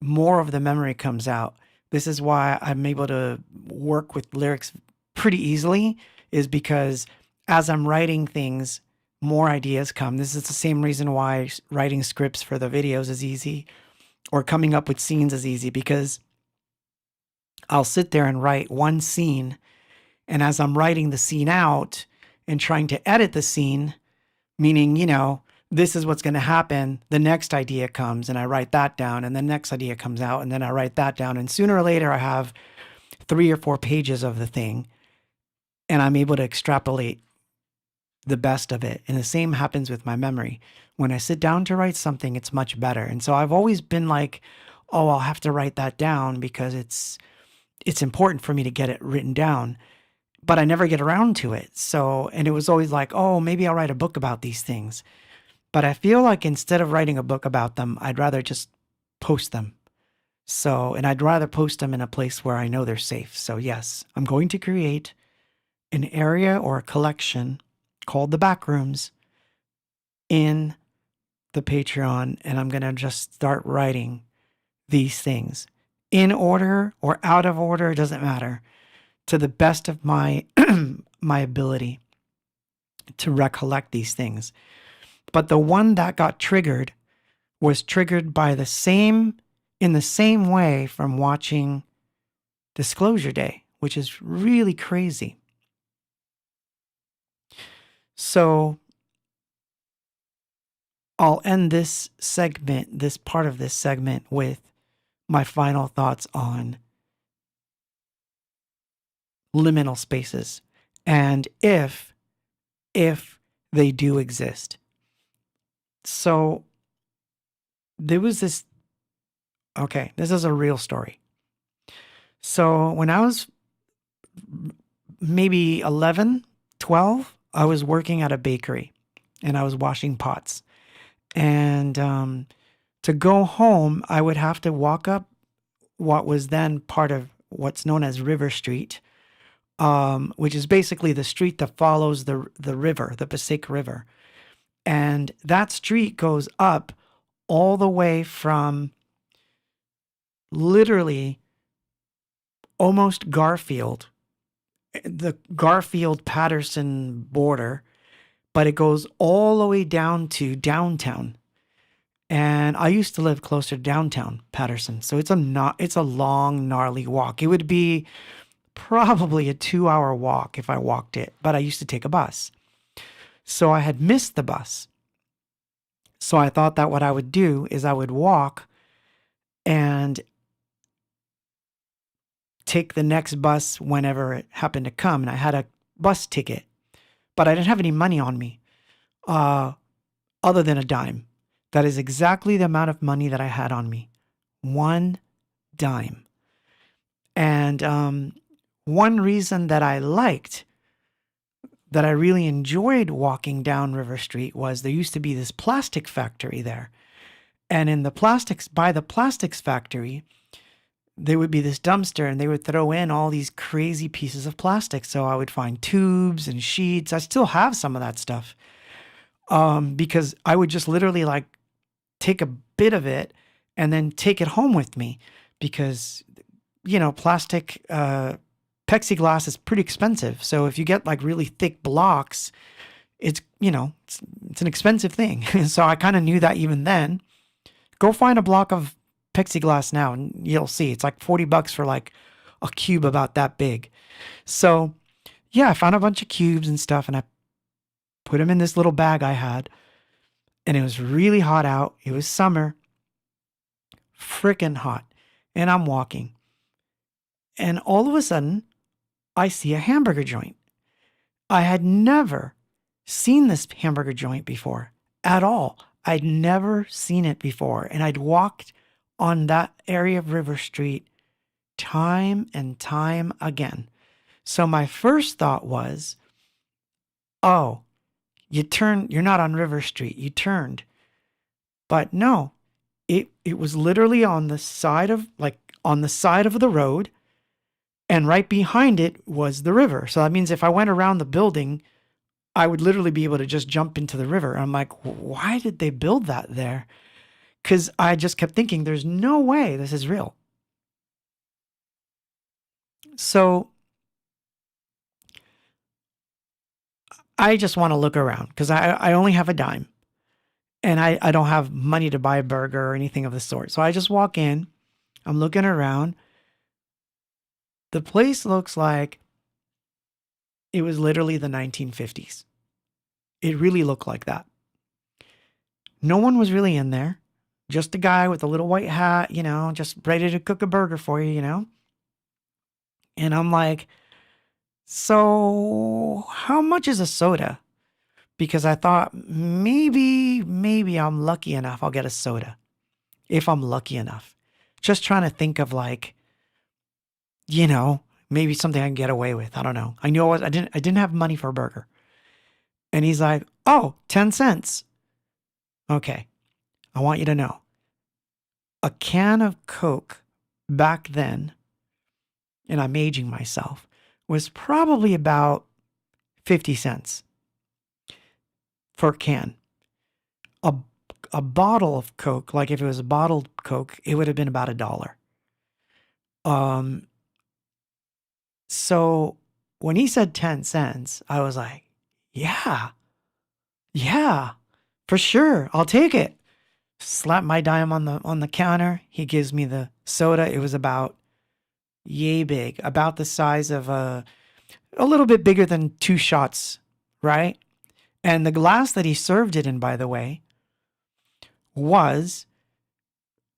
more of the memory comes out. This is why I'm able to work with lyrics pretty easily, is because as I'm writing things, more ideas come. This is the same reason why writing scripts for the videos is easy, or coming up with scenes is easy, because I'll sit there and write one scene, and as I'm writing the scene out and trying to edit the scene, meaning, this is what's going to happen, the next idea comes and I write that down, and the next idea comes out and then I write that down, and sooner or later I have 3 or 4 pages of the thing, and I'm able to extrapolate the best of it. And the same happens with my memory. When I sit down to write something, it's much better. And so I've always been like, oh, I'll have to write that down because it's important for me to get it written down. But I never get around to it. So, and it was always like, oh, maybe I'll write a book about these things. But I feel like instead of writing a book about them, I'd rather just post them. So, and I'd rather post them in a place where I know they're safe. So yes, I'm going to create an area or a collection called the Backrooms in the Patreon, and I'm going to just start writing these things in order or out of order, it doesn't matter, to the best of my my ability to recollect these things. But the one that got triggered was triggered by in the same way from watching Disclosure Day, which is really crazy. So I'll end this part of this segment, with my final thoughts on liminal spaces and if they do exist. So there was this is a real story. So when I was maybe 11, 12, I was working at a bakery and I was washing pots. And to go home, I would have to walk up what was then part of what's known as River Street, which is basically the street that follows the river, the Passaic River. And that street goes up all the way from literally almost Garfield, the Garfield-Patterson border, but it goes all the way down to downtown. And I used to live closer to downtown Patterson, so it's a long, gnarly walk. It would be probably a 2-hour walk if I walked it, but I used to take a bus. So I had missed the bus. So I thought that what I would do is I would walk and take the next bus whenever it happened to come. And I had a bus ticket, but I didn't have any money on me, other than a dime. That is exactly the amount of money that I had on me. 1 dime. And one reason that I really enjoyed walking down River Street was there used to be this plastic factory there. And by the plastics factory, there would be this dumpster and they would throw in all these crazy pieces of plastic. So I would find tubes and sheets. I still have some of that stuff. Because I would just literally take a bit of it and then take it home with me, because plastic plexiglass is pretty expensive. So if you get like really thick blocks, it's an expensive thing. So I kind of knew that even then. Go find a block of plexiglass now and you'll see it's like $40 for like a cube about that big. So yeah, I found a bunch of cubes and stuff and I put them in this little bag I had. And it was really hot out. It was summer. Freaking hot. And I'm walking. And all of a sudden, I see a hamburger joint. I had never seen this hamburger joint before at all. I'd never seen it before. And I'd walked on that area of River Street time and time again. So my first thought was, oh, you're not on River Street, you turned. But no, it was literally on the side of the road, and right behind it was the river. So that means if I went around the building, I would literally be able to just jump into the river. I'm like, why did they build that there? Because I just kept thinking, there's no way this is real. So I just want to look around because I only have a dime and I don't have money to buy a burger or anything of the sort. So I just walk in, I'm looking around. The place looks like it was literally the 1950s. It really looked like that. No one was really in there. Just a guy with a little white hat, just ready to cook a burger for you. And I'm like, so how much is a soda? Because I thought maybe I'm lucky enough I'll get a soda. If I'm lucky enough. Just trying to think of like, maybe something I can get away with. I don't know. I knew I didn't have money for a burger. And he's like, oh, 10 cents. Okay. I want you to know. A can of Coke back then, and I'm aging myself, was probably about 50 cents for a can. A bottle of Coke, like if it was a bottled Coke, it would have been about $1. So when he said 10 cents, I was like, yeah, for sure. I'll take it. Slap my dime on the counter. He gives me the soda. It was about yay big, about the size of a little bit bigger than 2 shots, right? And the glass that he served it in, by the way, was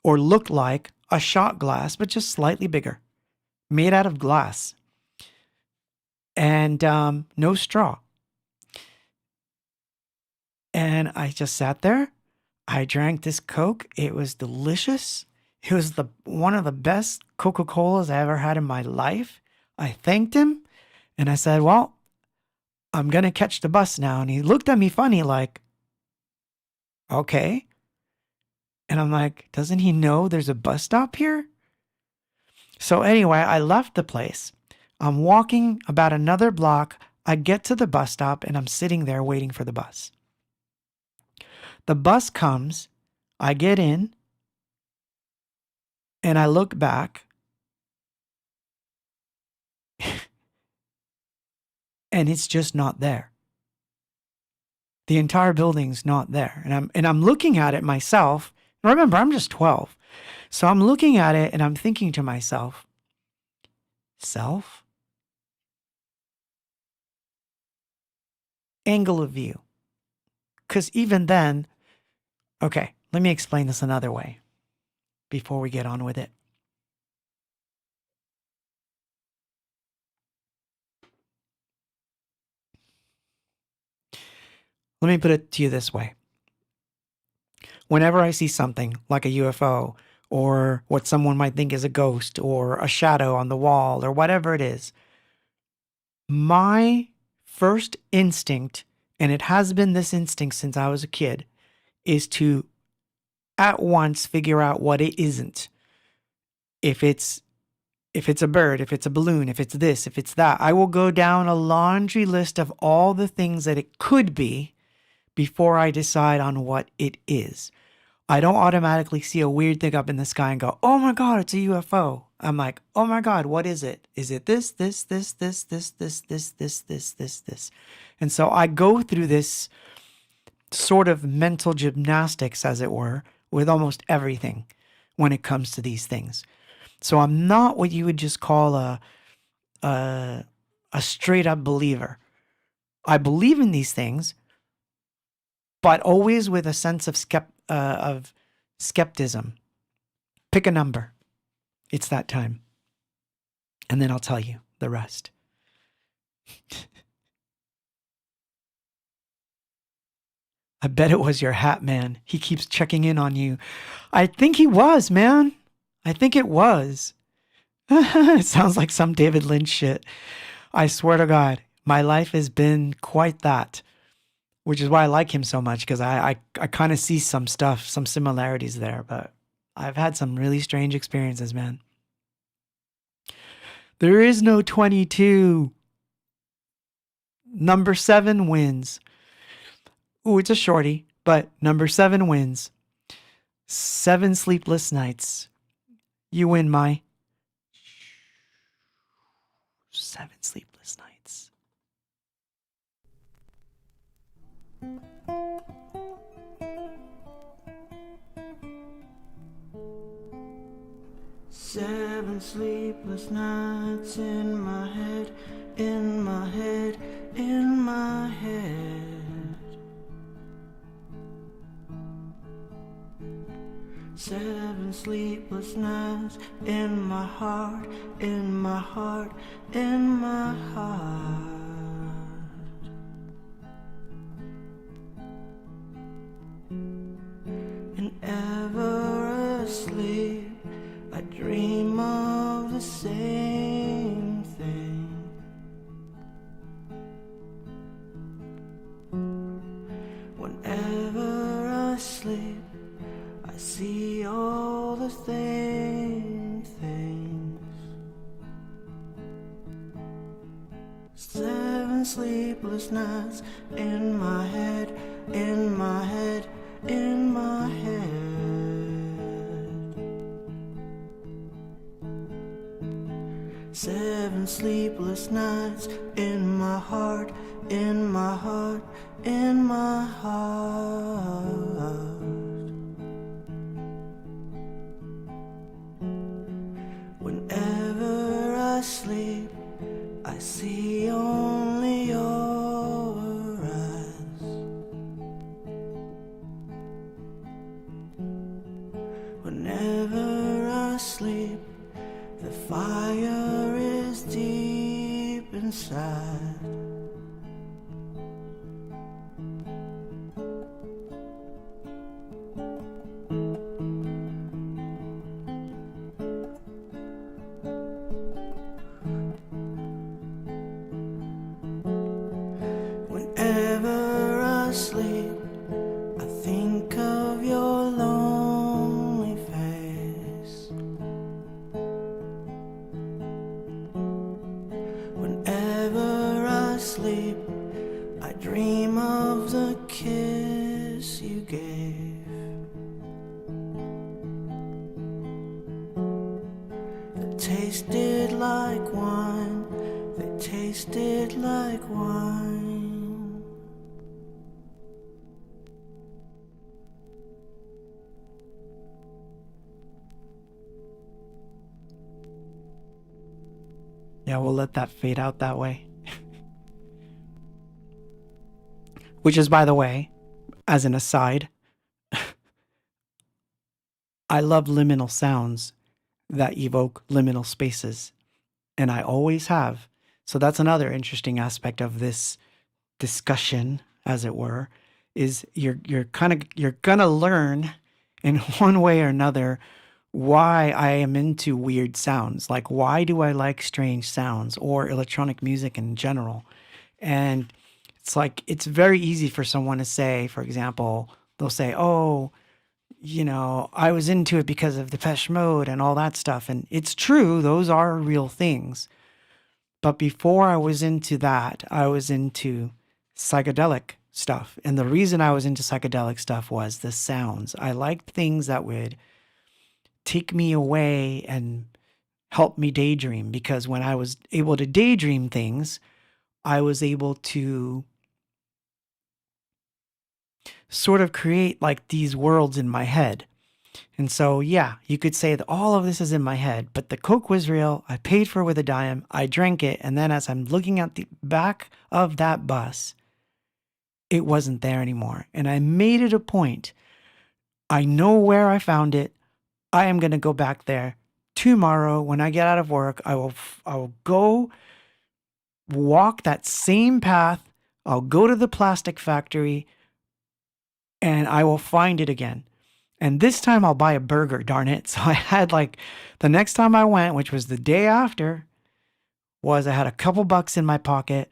or looked like a shot glass, but just slightly bigger, made out of glass. And no straw. And I just sat there. I drank this Coke. It was delicious. It was one of the best Coca-Colas I ever had in my life. I thanked him and I said, well, I'm going to catch the bus now. And he looked at me funny like, okay. And I'm like, doesn't he know there's a bus stop here? So anyway, I left the place. I'm walking about another block. I get to the bus stop and I'm sitting there waiting for the bus. The bus comes, I get in, and I look back, and it's just not there. The entire building's not there. And I'm looking at it myself. Remember, I'm just 12. So I'm looking at it and I'm thinking to myself, self? Angle of view. Because even then, okay, let me explain this another way before we get on with it. Let me put it to you this way. Whenever I see something like a UFO or what someone might think is a ghost or a shadow on the wall or whatever it is, my first instinct, and it has been this instinct since I was a kid, is to at once figure out what it isn't. If it's a bird, if it's a balloon, if it's this, if it's that, I will go down a laundry list of all the things that it could be before I decide on what it is. I don't automatically see a weird thing up in the sky and go, oh my God, it's a UFO. I'm like, oh my God, what is it? Is it this? And so I go through this sort of mental gymnastics, as it were, with almost everything when it comes to these things. So I'm not what you would just call a straight up believer. I believe in these things, but always with a sense of skepticism. Pick a number. It's that time. And then I'll tell you the rest. I bet it was your hat man. He keeps checking in on you. I think he was, man. I think it was. It sounds like some David Lynch shit. I swear to God, my life has been quite that, which is why I like him so much, because I kind of see some stuff, some similarities there, but I've had some really strange experiences, man. There is no 22. Number 7 wins. Ooh, it's a shorty, but number 7 wins. 7 sleepless nights. You win, Mai. 7 sleepless nights. Seven sleepless nights in my head, in my head, in my head. 7 sleepless nights in my heart, in my heart, in my heart. And ever asleep, I dream of the same thing. Whenever I sleep, I see all the same things. 7 sleepless nights in my head, in my head, in my head. 7 sleepless nights in my heart, in my heart, in my heart. Whenever I sleep, I see only your eyes. Whenever I sleep, the fire is deep inside. Whenever I sleep, I think of your lonely face. Whenever I sleep, I dream of the kiss you gave. That tasted like wine, that tasted like wine. Yeah, we'll let that fade out that way. Which is, by the way, as an aside, I love liminal sounds that evoke liminal spaces, and I always have. So that's another interesting aspect of this discussion, as it were, is you're gonna learn in one way or another why I am into weird sounds. Like, why do I like strange sounds or electronic music in general? And it's like, it's very easy for someone to say, for example, they'll say, oh, I was into it because of Depeche Mode and all that stuff. And it's true, those are real things. But before I was into that, I was into psychedelic stuff. And the reason I was into psychedelic stuff was the sounds. I liked things that would take me away and helped me daydream, because when I was able to daydream things, I was able to sort of create like these worlds in my head. And so, yeah, you could say that all of this is in my head, but the Coke was real. I paid for it with a dime. I drank it. And then as I'm looking at the back of that bus, it wasn't there anymore. And I made it a point. I know where I found it. I am going to go back there tomorrow when I get out of work. I will go walk that same path. I'll go to the plastic factory and I will find it again. And this time I'll buy a burger, darn it. So I had like, the next time I went, which was the day after, was I had a couple bucks in my pocket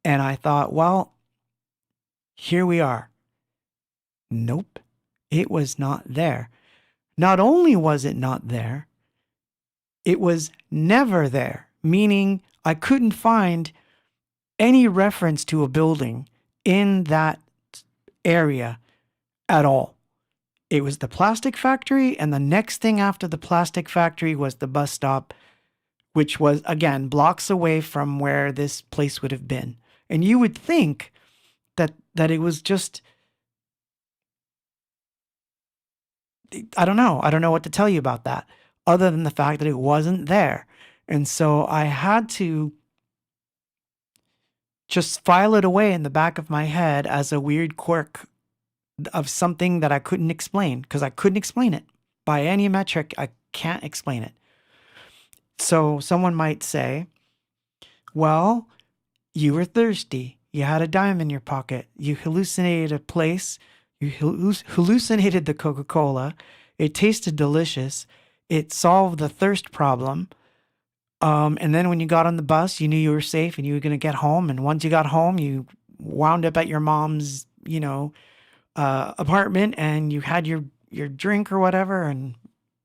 and I thought, well, here we are. Nope, it was not there. Not only was it not there, it was never there, meaning I couldn't find any reference to a building in that area at all. It was the plastic factory, and the next thing after the plastic factory was the bus stop, which was, again, blocks away from where this place would have been. And you would think that it was just, I don't know. I don't know what to tell you about that, other than the fact that it wasn't there. And so I had to just file it away in the back of my head as a weird quirk of something that I couldn't explain, because I couldn't explain it. By any metric, I can't explain it. So someone might say, well, you were thirsty. You had a dime in your pocket. You hallucinated a place. You hallucinated the Coca-Cola. It tasted delicious. It solved the thirst problem. And then when you got on the bus, you knew you were safe and you were going to get home. And once you got home, you wound up at your mom's, apartment, and you had your drink or whatever, and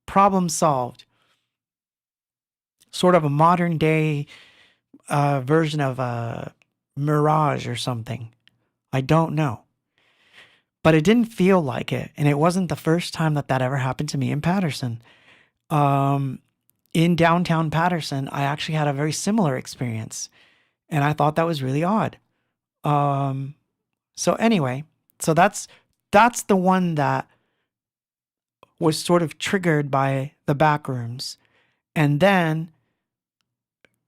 problem solved. Sort of a modern day version of a Mirage or something. I don't know. But it didn't feel like it. And it wasn't the first time that ever happened to me in Patterson. In downtown Patterson, I actually had a very similar experience. And I thought that was really odd. So anyway, so that's the one that was sort of triggered by the back rooms, and then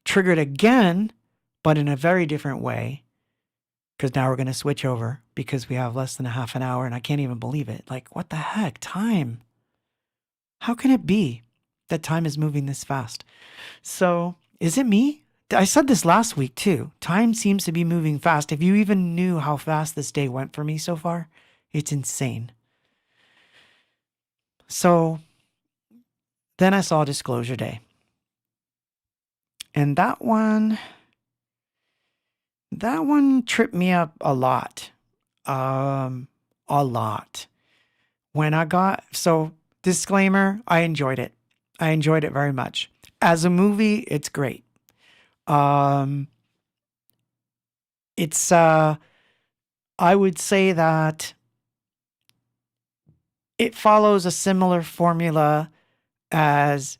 triggered again, but in a very different way. Because now we're going to switch over because we have less than a half an hour and I can't even believe it. Like, what the heck? Time. How can it be that time is moving this fast? So is it me? I said this last week too. Time seems to be moving fast. If you even knew how fast this day went for me so far, it's insane. So then I saw Disclosure Day. And that one tripped me up a lot. A lot. So disclaimer, I enjoyed it. I enjoyed it very much. As a movie, it's great. It's, I would say that it follows a similar formula as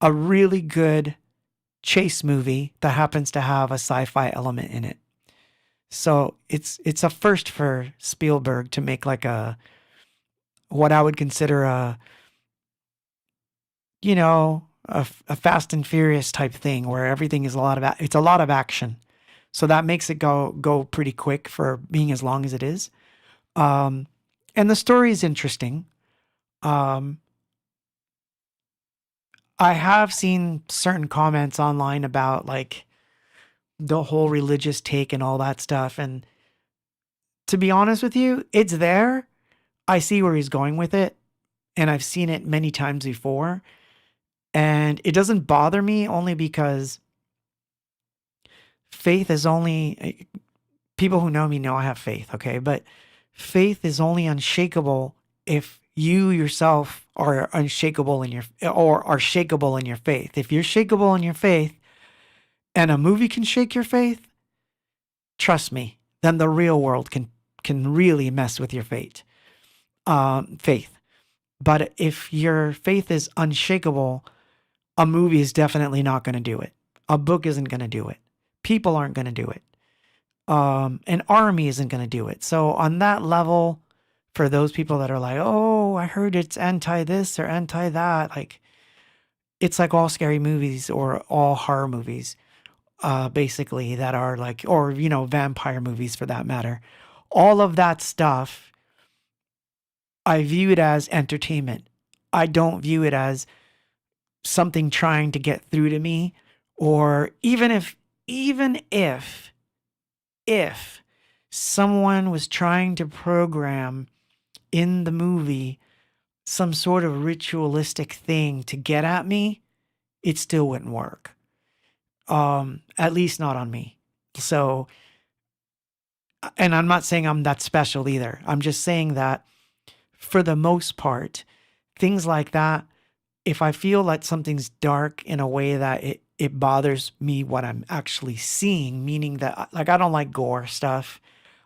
a really good chase movie that happens to have a sci-fi element in it. So it's a first for Spielberg to make like what I would consider a Fast and Furious type thing where everything is a lot of action. So that makes it go pretty quick for being as long as it is. And the story is interesting. I have seen certain comments online about like the whole religious take and all that stuff. And to be honest with you, it's there. I see where he's going with it. And I've seen it many times before. And it doesn't bother me only because faith is only, people who know me know I have faith, okay? But faith is only unshakable if you yourself are unshakable in are shakeable in your faith. If you're shakeable in your faith and a movie can shake your faith, trust me, then the real world can really mess with your faith. But if your faith is unshakable, a movie is definitely not going to do it. A book isn't going to do it. People aren't going to do it. An army isn't going to do it. So on that level, for those people that are like, oh, I heard it's anti this or anti that, like it's like all scary movies or all horror movies, basically that are like, or, vampire movies for that matter. All of that stuff, I view it as entertainment. I don't view it as something trying to get through to me, or even if someone was trying to program in the movie some sort of ritualistic thing to get at me, it still wouldn't work. At least not on me. So, and I'm not saying I'm that special either. I'm just saying that for the most part, things like that, if I feel like something's dark in a way that it bothers me what I'm actually seeing, meaning that, like, I don't like gore stuff.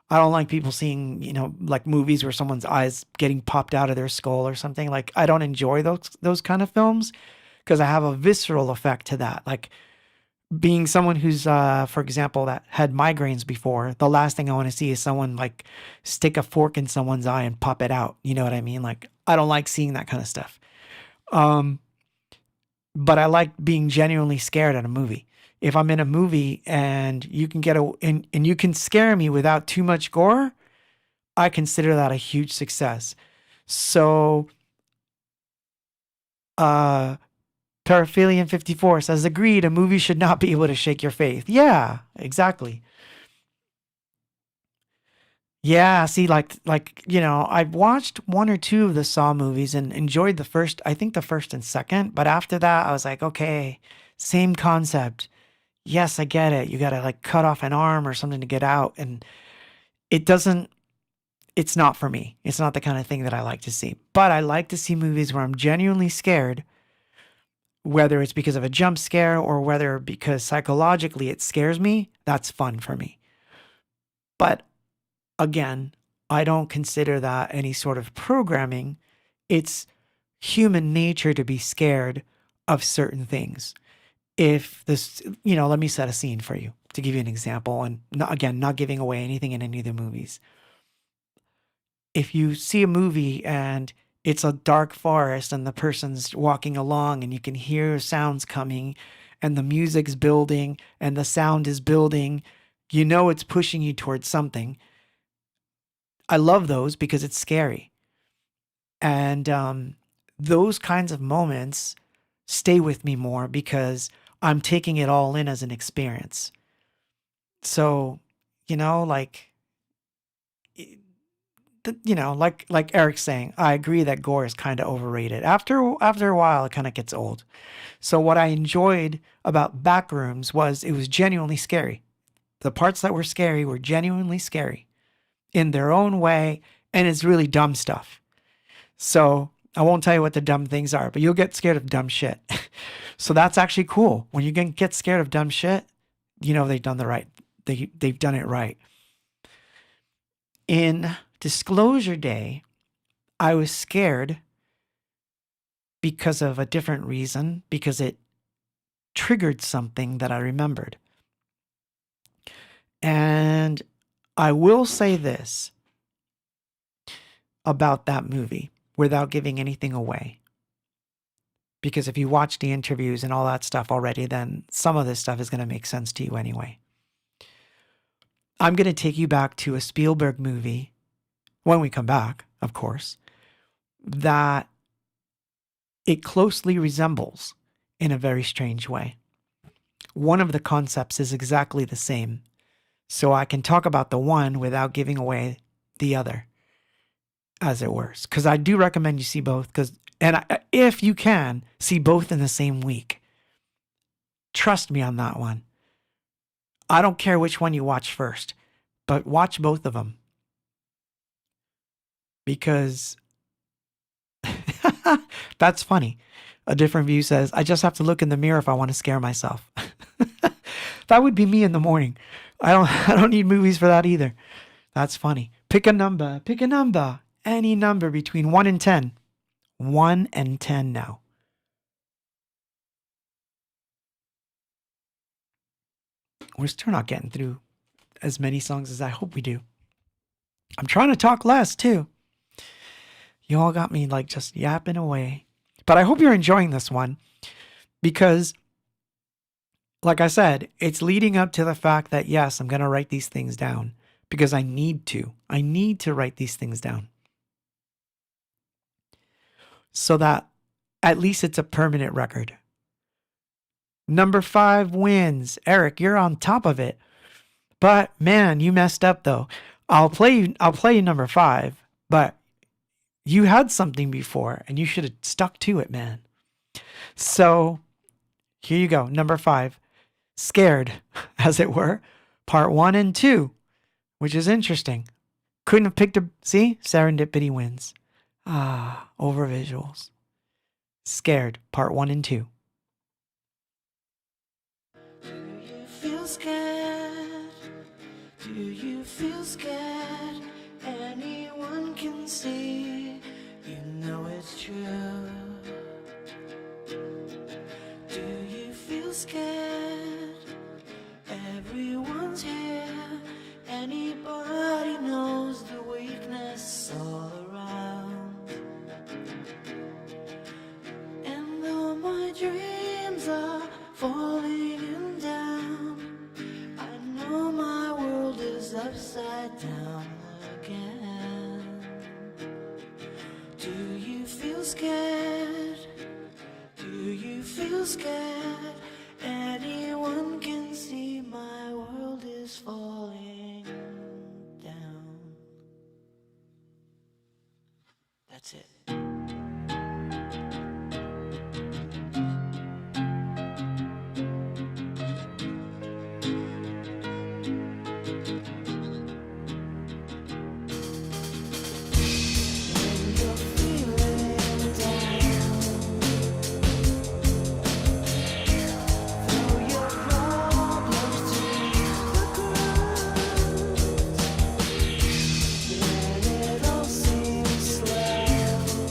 I don't like people seeing, like movies where someone's eyes getting popped out of their skull or something. Like, I don't enjoy those kind of films because I have a visceral effect to that. Like, being someone who's, for example, that had migraines before, the last thing I want to see is someone like stick a fork in someone's eye and pop it out. You know what I mean? Like, I don't like seeing that kind of stuff. But I like being genuinely scared at a movie. If I'm in a movie and you can and you can scare me without too much gore, I consider that a huge success. So, Paraphilian54 says, agreed, a movie should not be able to shake your faith. Yeah, exactly. Yeah, see, I've watched one or two of the Saw movies and enjoyed I think the first and second, but after that, I was like, okay, same concept. Yes, I get it. You got to like cut off an arm or something to get out. And it doesn't, it's not for me. It's not the kind of thing that I like to see. But I like to see movies where I'm genuinely scared, whether it's because of a jump scare or whether because psychologically it scares me. That's fun for me. But again, I don't consider that any sort of programming. It's human nature to be scared of certain things. If this, let me set a scene for you to give you an example, and not giving away anything in any of the movies. If you see a movie and it's a dark forest and the person's walking along and you can hear sounds coming and the music's building and the sound is building, it's pushing you towards something. I love those because it's scary. And those kinds of moments stay with me more because I'm taking it all in as an experience. So, like Eric's saying, I agree that gore is kind of overrated. After a while, it kind of gets old. So what I enjoyed about Backrooms was it was genuinely scary. The parts that were scary were genuinely scary in their own way, and it's really dumb stuff. So I won't tell you what the dumb things are, but you'll get scared of dumb shit. So that's actually cool. When you can get scared of dumb shit, they've done they've done it right. In Disclosure Day, I was scared because of a different reason, because it triggered something that I remembered. And I will say this about that movie without giving anything away. Because if you watch the interviews and all that stuff already, then some of this stuff is going to make sense to you anyway. I'm going to take you back to a Spielberg movie, when we come back, of course, that it closely resembles in a very strange way. One of the concepts is exactly the same, so I can talk about the one without giving away the other, as it were. Because I do recommend you see both, if you can, see both in the same week. Trust me on that one. I don't care which one you watch first, but watch both of them. Because that's funny. A Different View says, I just have to look in the mirror if I want to scare myself. That would be me in the morning. I don't need movies for that either. That's funny. Pick a number. Any number between 1 and 10. 1 and 10 now. We're still not getting through as many songs as I hope we do. I'm trying to talk less too. You all got me like just yapping away. But I hope you're enjoying this one because, like I said, it's leading up to the fact that, yes, I'm going to write these things down because I need to. I need to write these things down so that at least it's a permanent record. Number 5 wins. Eric, you're on top of it. But man, you messed up though. I'll play you number 5, but you had something before and you should have stuck to it, man. So here you go. Number 5, Scared, as it were, part 1 and 2, which is interesting. Couldn't have picked see, serendipity wins. Over visuals. Scared, part 1 and 2. Do you feel scared? Do you feel scared? Anyone can see, you know it's true. Do you feel scared? Everyone's here. Anybody knows the weakness all around. And though my dreams are falling down, I know my world is upside down again. Do you feel scared? Do you feel scared? Anyone can see my world is falling down. That's it. Let it all seem slow.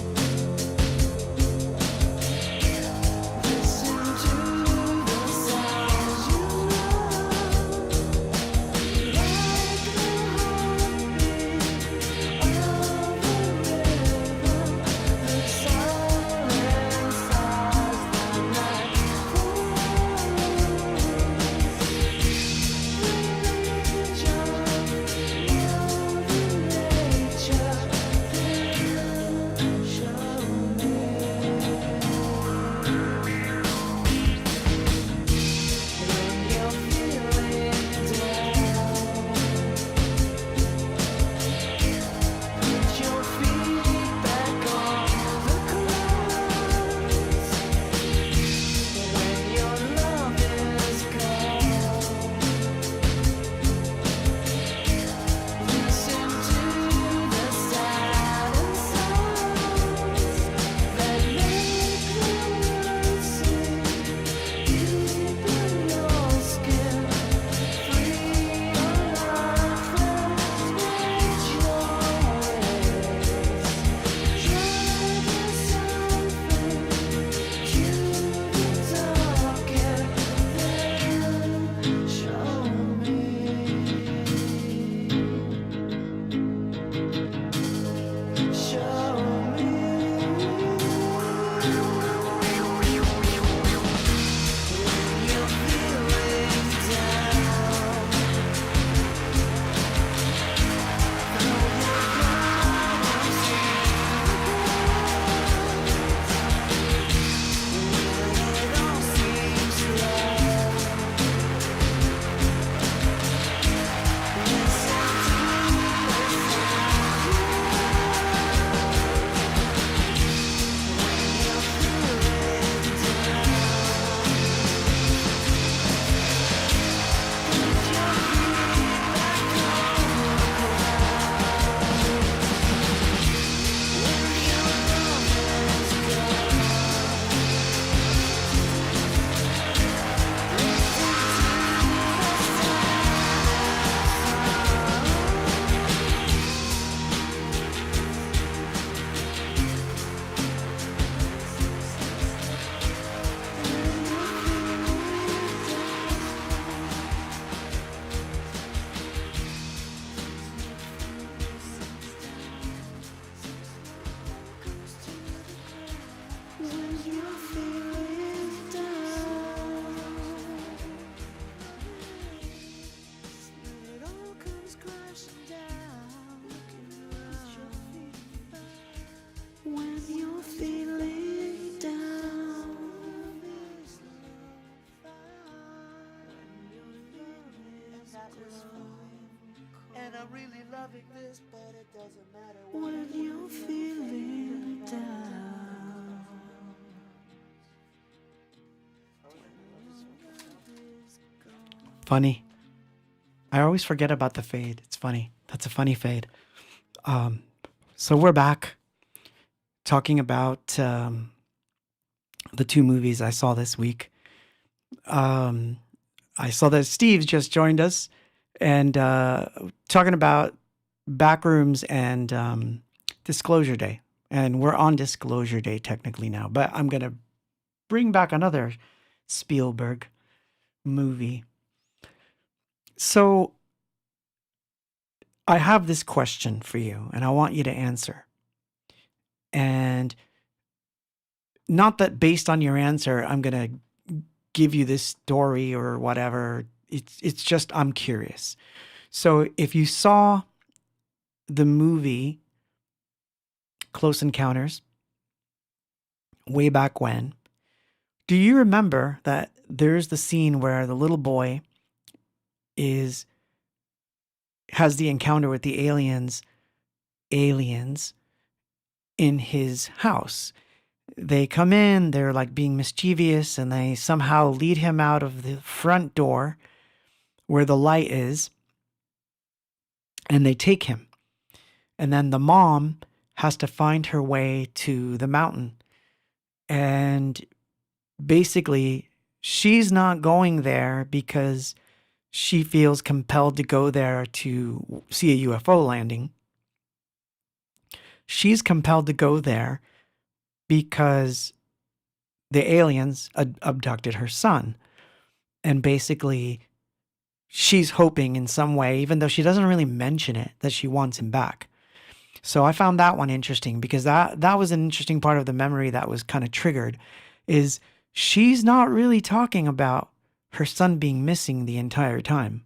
satisfied. And I'm really loving this, but it doesn't matter When you're feeling down. Funny. I always forget about the fade. It's funny. That's a funny fade. So we're back talking about the two movies I saw this week. I saw that Steve's just joined us and talking about Backrooms and Disclosure Day. And we're on Disclosure Day technically now, but I'm going to bring back another Spielberg movie. So I have this question for you, and I want you to answer. And not that based on your answer, I'm going to give you this story or whatever. It's just I'm curious. So if you saw the movie Close Encounters way back when, do you remember that there's the scene where the little boy has the encounter with the aliens in his house? They come in, they're like being mischievous, and they somehow lead him out of the front door where the light is, and they take him. And then the mom has to find her way to the mountain. And basically, she's not going there because she feels compelled to go there to see a UFO landing. She's compelled to go there because the aliens abducted her son. And basically, she's hoping in some way, even though she doesn't really mention it, that she wants him back. So I found that one interesting because that was an interesting part of the memory that was kind of triggered, is she's not really talking about her son being missing the entire time.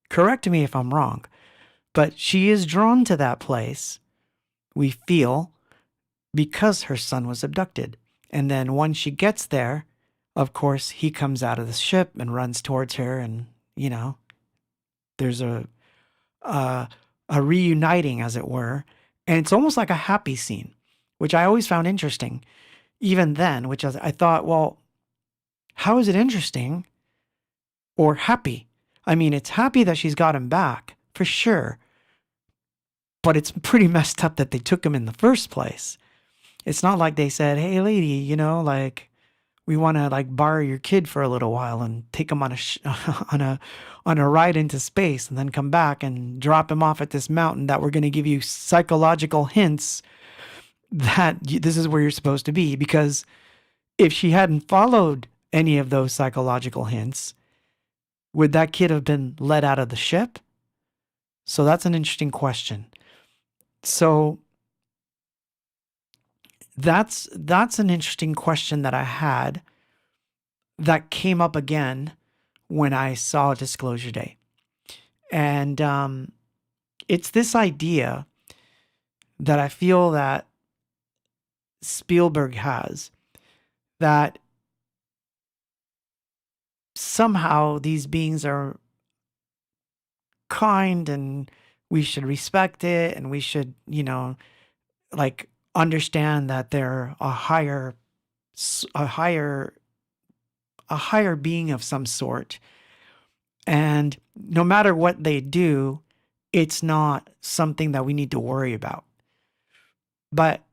Correct me if I'm wrong, but she is drawn to that place, we feel, because her son was abducted. And then once she gets there, of course, he comes out of the ship and runs towards her, and, you know, there's a reuniting, as it were. And it's almost like a happy scene, which I always found interesting. Even then, which I thought, well, how is it interesting or happy? I mean, it's happy that she's got him back, for sure. But it's pretty messed up that they took him in the first place. It's not like they said, hey, lady, you know, like, we want to like borrow your kid for a little while and take him on a ride into space and then come back and drop him off at this mountain that we're going to give you psychological hints that this is where you're supposed to be. Because if she hadn't followed any of those psychological hints, would that kid have been let out of the ship? So that's an interesting question. So that's an interesting question that I had that came up again when I saw Disclosure Day. And it's this idea that I feel that Spielberg has, that somehow these beings are kind and we should respect it, and we should, you know, like understand that they're a higher being of some sort. And no matter what they do, it's not something that we need to worry about. But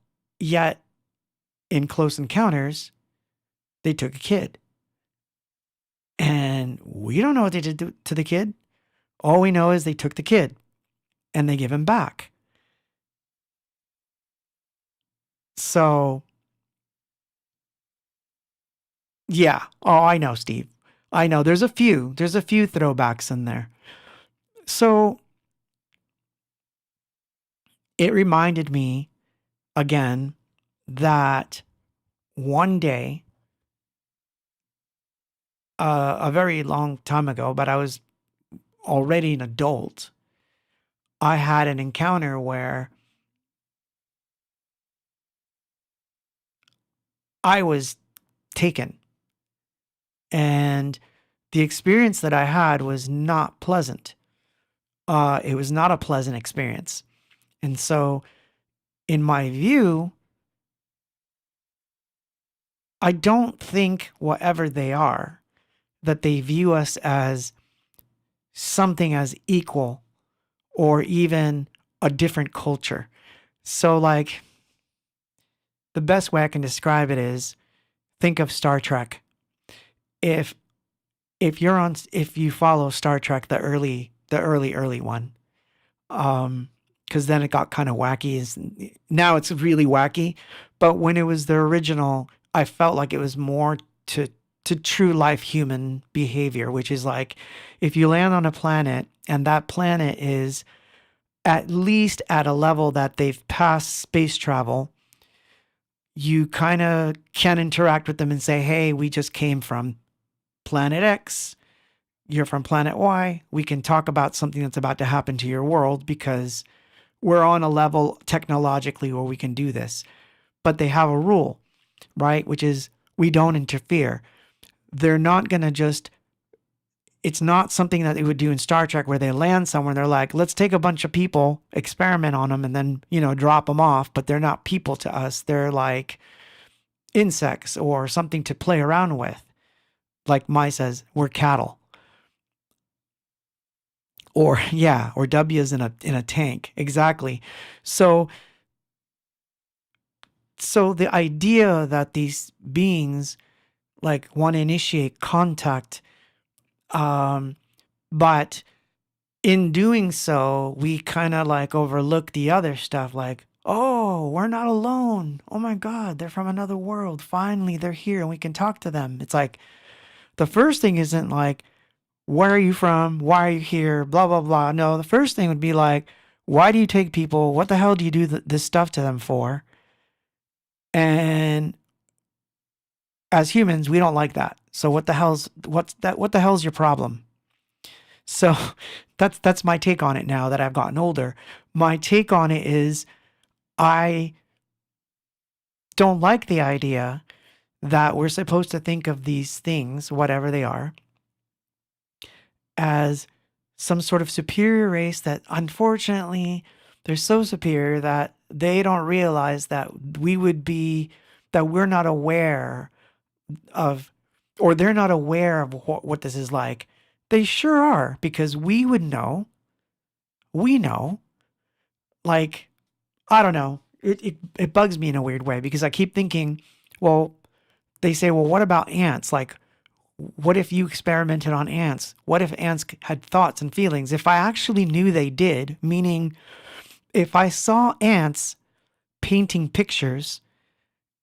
yet, in Close Encounters, they took a kid. And we don't know what they did to the kid. All we know is they took the kid and they give him back. So, yeah. Oh, I know, Steve. I know. There's a few throwbacks in there. So, it reminded me again that one day, a very long time ago, but I was already an adult, I had an encounter where I was taken. And the experience that I had was not pleasant. It was not a pleasant experience. And so, in my view, I don't think whatever they are, that they view us as something as equal or even a different culture. So, like, the best way I can describe it is think of Star Trek. If if you follow Star Trek, the early one, because then it got kind of wacky. Now it's really wacky, but when it was the original, I felt like it was more to true life human behavior, which is like if you land on a planet and that planet is at least at a level that they've passed space travel, you kind of can interact with them and say, hey, we just came from planet X. You're from planet Y. We can talk about something that's about to happen to your world because we're on a level technologically where we can do this. But they have a rule, right? Which is we don't interfere. They're not going to just, it's not something that they would do in Star Trek where they land somewhere and they're like, let's take a bunch of people, experiment on them, and then, drop them off. But they're not people to us. They're like insects or something to play around with. Like Mai says, we're cattle. Or W's in a tank. Exactly. So the idea that these beings like want to initiate contact, but in doing so, we kind of like overlook the other stuff, like, oh, we're not alone. Oh my God, they're from another world. Finally, they're here and we can talk to them. It's like the first thing isn't like, where are you from? Why are you here? Blah, blah, blah. No, the first thing would be like, why do you take people? What the hell do you do this stuff to them for? And as humans, we don't like that. So what the hell's your problem? So that's my take on it now that I've gotten older. My take on it is I don't like the idea that we're supposed to think of these things, whatever they are, as some sort of superior race that unfortunately they're so superior that they don't realize that we're not aware of, or they're not aware of what this is like. They sure are, because we would know. We know. Like, I don't know. It bugs me in a weird way because I keep thinking, well, they say, well, what about ants? Like, what if you experimented on ants? What if ants had thoughts and feelings? If I actually knew they did, meaning if I saw ants painting pictures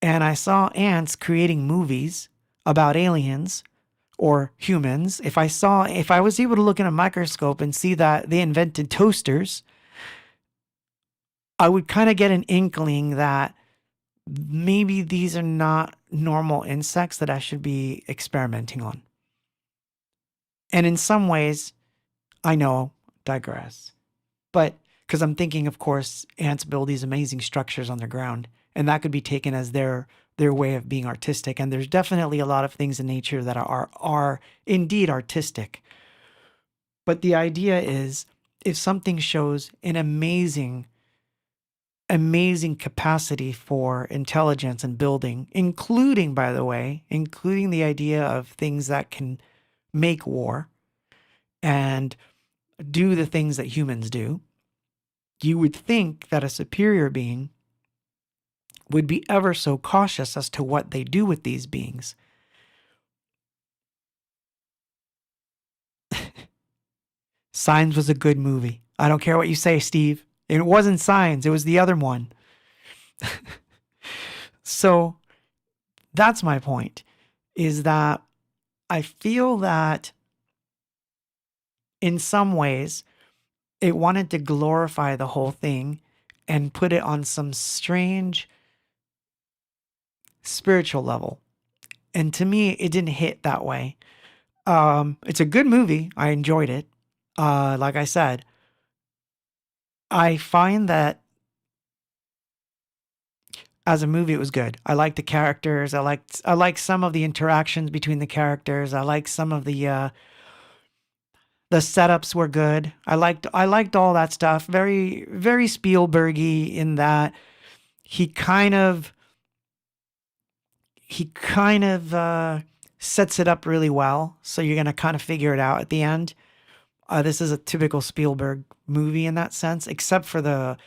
and I saw ants creating movies about aliens or humans, if I was able to look in a microscope and see that they invented toasters, I would kind of get an inkling that maybe these are not normal insects that I should be experimenting on. And in some ways, I know, digress. But because I'm thinking, of course, ants build these amazing structures on the ground, and that could be taken as their way of being artistic. And there's definitely a lot of things in nature that are indeed artistic. But the idea is, if something shows an amazing capacity for intelligence and building, including, by the way, including the idea of things that can make war and do the things that humans do, you would think that a superior being would be ever so cautious as to what they do with these beings. Signs was a good movie. I don't care what you say, Steve. It wasn't Signs, it was the other one. So that's my point, is that I feel that in some ways it wanted to glorify the whole thing and put it on some strange spiritual level. And to me, it didn't hit that way. It's a good movie. I enjoyed it. Like I said, I find that as a movie, it was good. I liked the characters. I liked some of the interactions between the characters. I liked some of the setups were good. I liked all that stuff. Very very Spielbergy in that he kind of sets it up really well. So you're gonna kind of figure it out at the end. This is a typical Spielberg movie in that sense, except for the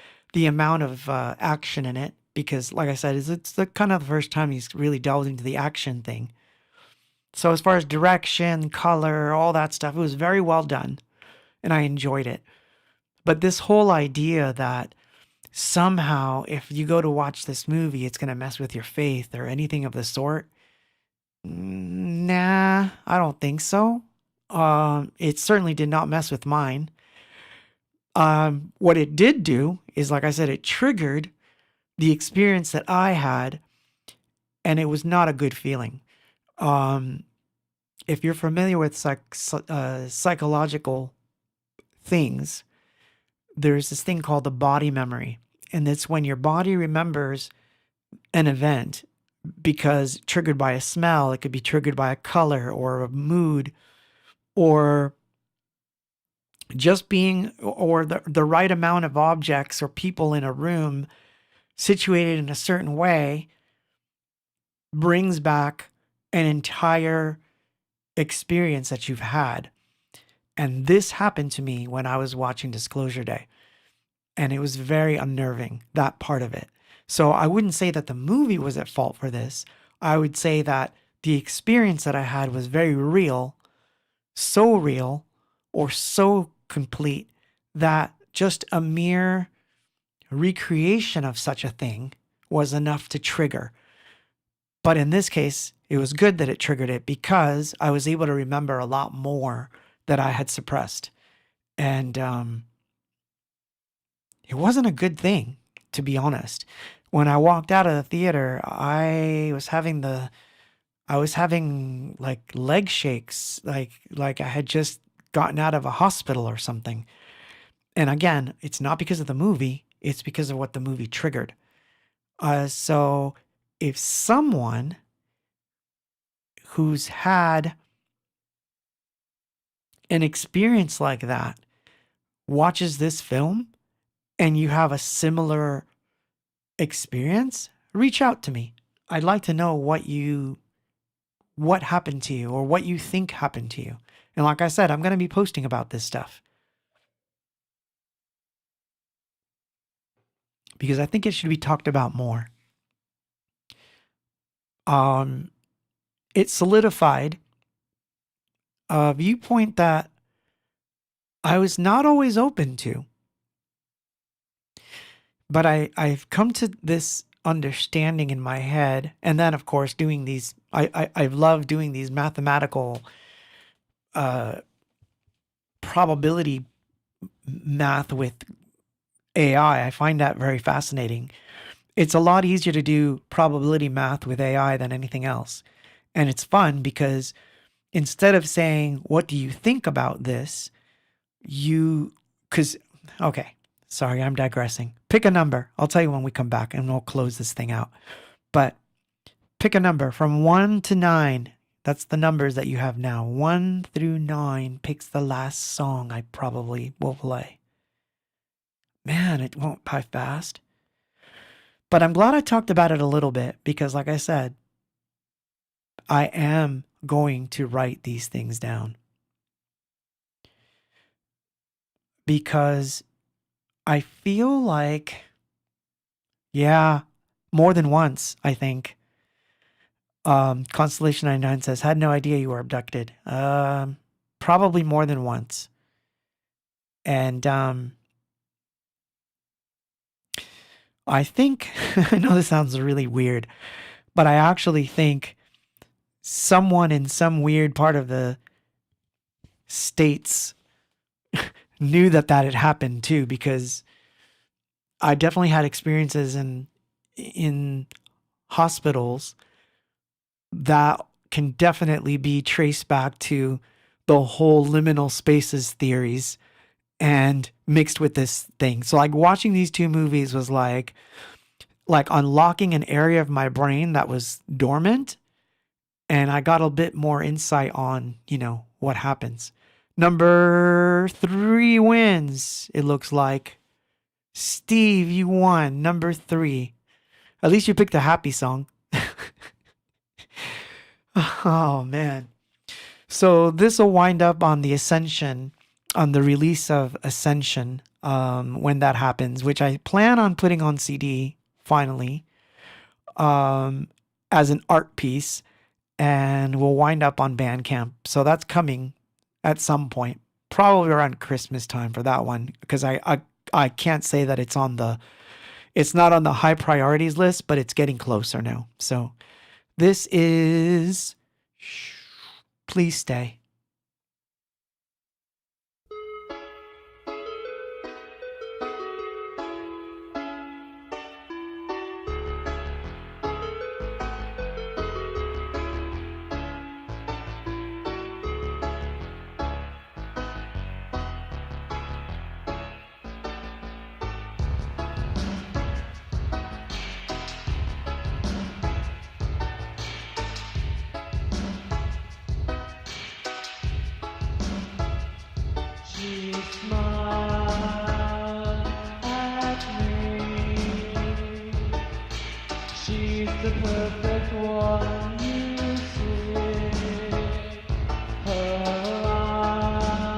amount of action in it. Because, like I said, it's the kind of the first time he's really delved into the action thing. So as far as direction, color, all that stuff, it was very well done, and I enjoyed it. But this whole idea that somehow if you go to watch this movie, it's gonna mess with your faith or anything of the sort, nah, I don't think so. It certainly did not mess with mine. What it did do is, like I said, it triggered the experience that I had, and it was not a good feeling. Um, if you're familiar with psychological things, there's this thing called the body memory, and it's when your body remembers an event because triggered by a smell, it could be triggered by a color or a mood or just being or the right amount of objects or people in a room situated in a certain way brings back an entire experience that you've had. And this happened to me when I was watching Disclosure Day. And it was very unnerving, that part of it. So I wouldn't say that the movie was at fault for this. I would say that the experience that I had was very real, so real or so complete that just a mere recreation of such a thing was enough to trigger. But in this case, it was good that it triggered it because I was able to remember a lot more that I had suppressed. And it wasn't a good thing, to be honest. When I walked out of the theater, I was having like leg shakes, like I had just gotten out of a hospital or something. And again, it's not because of the movie, it's because of what the movie triggered. So if someone who's had an experience like that watches this film and you have a similar experience, reach out to me. I'd like to know what happened to you or what you think happened to you. And like I said, I'm going to be posting about this stuff because I think it should be talked about more. It solidified a viewpoint that I was not always open to. But I've come to this understanding in my head. And then, of course, doing these, I love doing these mathematical probability math with AI. I find that very fascinating. It's a lot easier to do probability math with AI than anything else. And it's fun because instead of saying, what do you think about this? Okay, sorry, I'm digressing. Pick a number. I'll tell you when we come back and we'll close this thing out. But pick a number from 1 to 9. That's the numbers that you have now. 1 through 9 picks the last song I probably will play. Man, it won't by fast. But I'm glad I talked about it a little bit because, like I said, I am going to write these things down. Because I feel like, yeah, more than once, I think. Constellation 99 says, had no idea you were abducted. Probably more than once. And I think, I know this sounds really weird, but I actually think someone in some weird part of the States knew that had happened too, because I definitely had experiences in hospitals that can definitely be traced back to the whole liminal spaces theories and mixed with this thing. So like watching these two movies was like, like unlocking an area of my brain that was dormant. And I got a bit more insight on, what happens. Number 3 wins, it looks like. Steve, you won. Number 3. At least you picked a happy song. Oh, man. So this will wind up on the Ascension, on the release of Ascension, when that happens, which I plan on putting on CD finally, as an art piece, and will wind up on Bandcamp. So that's coming at some point, probably around Christmas time for that one, because I can't say that it's not on the high priorities list, but it's getting closer now. So this is Please Stay. She smiled at me. She's the perfect one, you see. Her eyes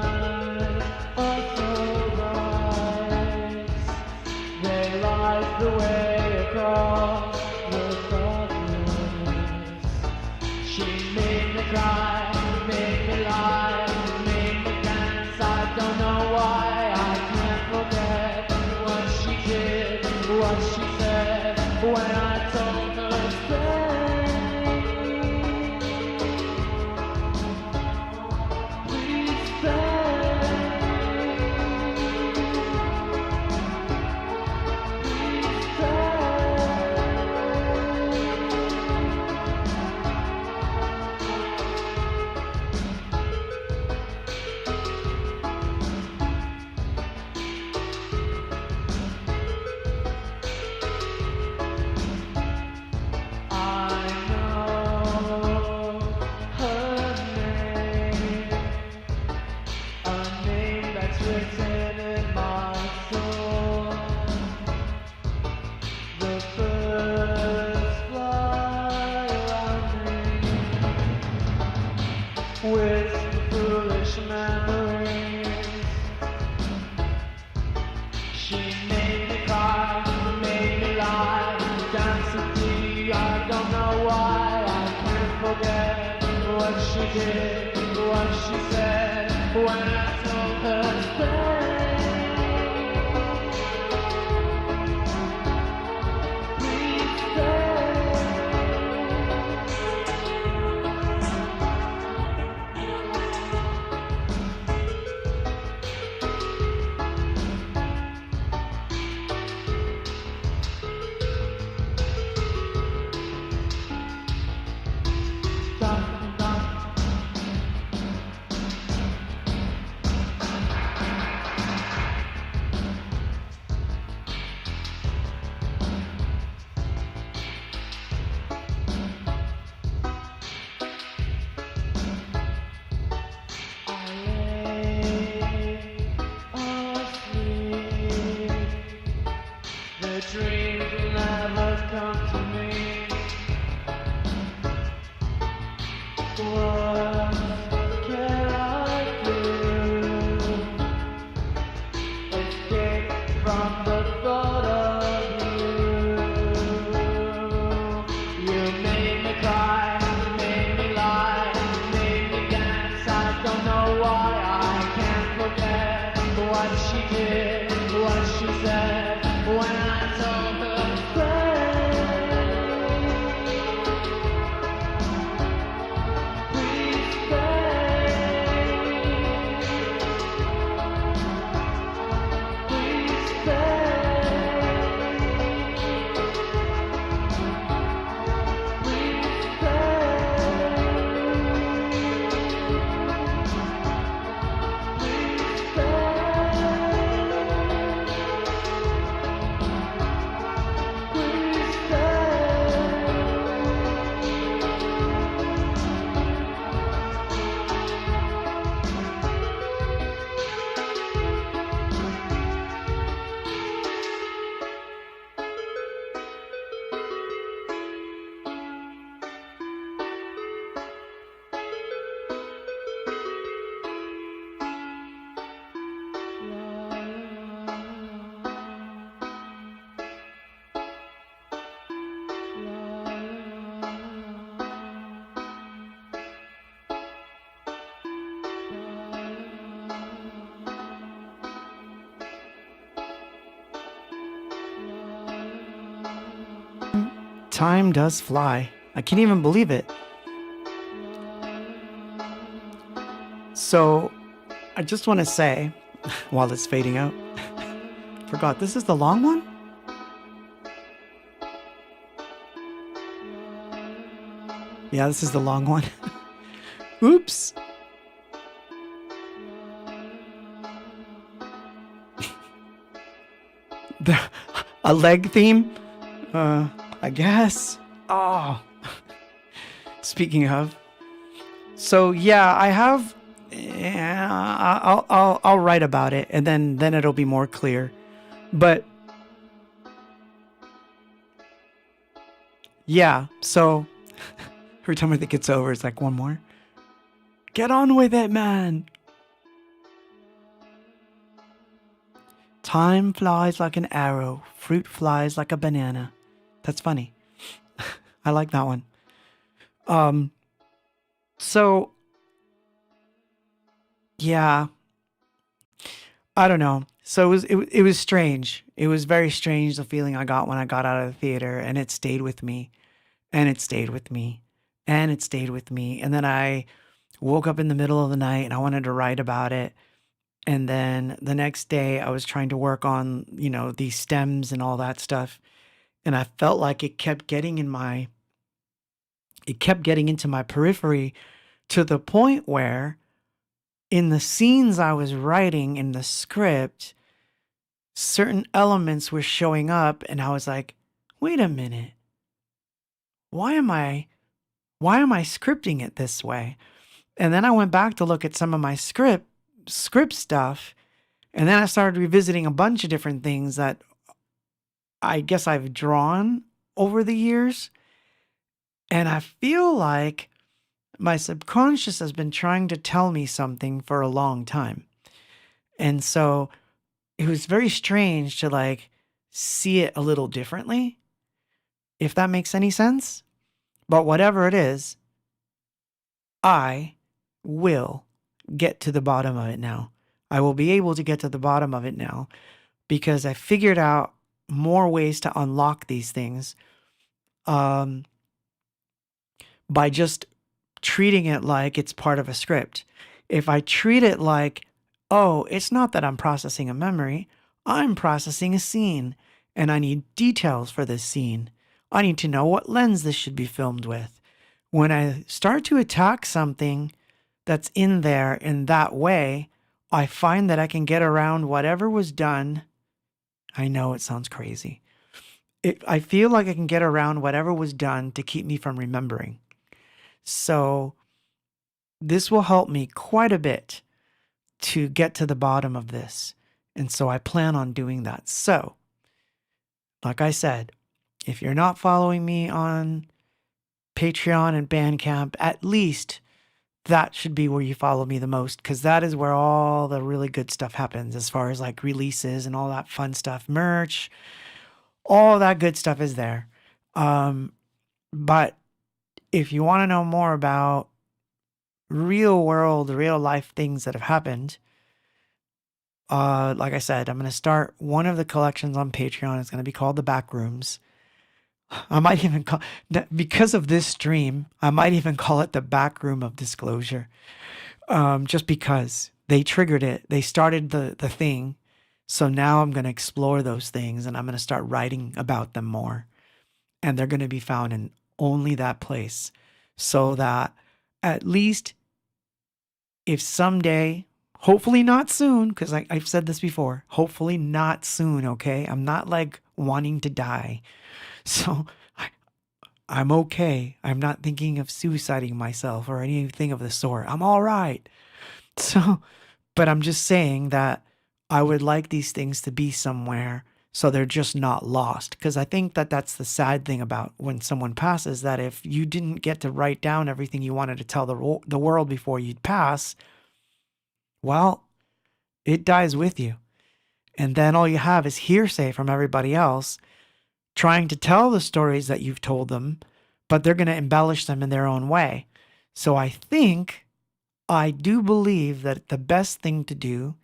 are so bright. They light the way across the darkness. She made me cry, made me lie. Don't know why I can't forget what she did, what she said when I told her stay. Please stay. Please written in my soul. The birds fly around me with foolish memories. She made me cry, made me lie, dance with me. I don't know why I can't forget what she did, what she said when I told her stay. Please dreams will never come to me. What can I do? Escape from the thought of you. You made me cry, made me lie, made me dance. I don't know why I can't forget what she did, what she said when I told her stay. Please stay. Please stay. Please stay. Please stay. Time does fly. I can't even believe it. So, I just want to say, while it's fading out, forgot this is the long one? Yeah, this is the long one. Oops. A leg theme? I guess. Oh. Speaking of. So yeah, I have. Yeah, I'll write about it, and then it'll be more clear. But yeah, so every time I think it's over, it's like one more. Get on with it, man. Time flies like an arrow, fruit flies like a banana. That's funny. I like that one. So yeah, I don't know. So it was strange. It was very strange, the feeling I got when I got out of the theater, and it stayed with me, and it stayed with me, and it stayed with me. And then I woke up in the middle of the night and I wanted to write about it. And then the next day I was trying to work on, these stems and all that stuff. And I felt like it kept getting into my periphery, to the point where in the scenes I was writing in the script, certain elements were showing up and I was like, wait a minute. Why am I scripting it this way? And then I went back to look at some of my script stuff, and then I started revisiting a bunch of different things that I guess I've drawn over the years. And I feel like my subconscious has been trying to tell me something for a long time. And so it was very strange to like see it a little differently, if that makes any sense. But whatever it is, I will get to the bottom of it now. I will be able to get to the bottom of it now because I figured out more ways to unlock these things by just treating it like it's part of a script. If I treat it like, oh, it's not that I'm processing a memory, I'm processing a scene, and I need details for this scene. I need to know what lens this should be filmed with. When I start to attack something that's in there in that way, I find that I can get around whatever was done. I know it sounds crazy. I feel like I can get around whatever was done to keep me from remembering. So this will help me quite a bit to get to the bottom of this. And so I plan on doing that. So, like I said, if you're not following me on Patreon and Bandcamp, at least that should be where you follow me the most, because that is where all the really good stuff happens, as far as like releases and all that fun stuff, merch, all that good stuff is there. But if you want to know more about real world, real life things that have happened, like I said, I'm going to start one of the collections on Patreon. It's going to be called The Back Rooms. I might even call, because of this stream, I might even call it the back room of disclosure. Just because they triggered it. They started the thing. So now I'm going to explore those things and I'm going to start writing about them more. And they're going to be found in only that place. So that at least if someday, hopefully not soon, because I've said this before, hopefully not soon, okay? I'm not like wanting to die. So I'm okay. I'm not thinking of suiciding myself or anything of the sort. I'm all right. So, but I'm just saying that I would like these things to be somewhere so they're just not lost. Because I think that that's the sad thing about when someone passes, that if you didn't get to write down everything you wanted to tell the world before you'd pass, well, it dies with you. And then all you have is hearsay from everybody else trying to tell the stories that you've told them, but they're going to embellish them in their own way. So I do believe that the best thing to do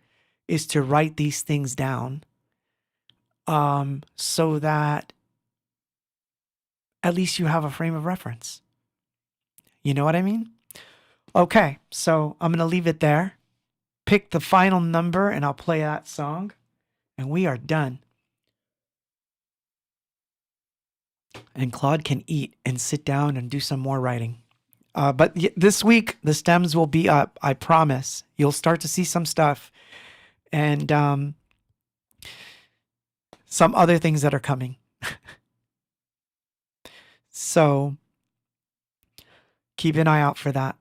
is to write these things down, so that at least you have a frame of reference. You know what I mean? Okay, so I'm going to leave it there. Pick the final number and I'll play that song. And we are done. And Claude can eat and sit down and do some more writing. But this week, the stems will be up. I promise. You'll start to see some stuff. And some other things that are coming. So keep an eye out for that.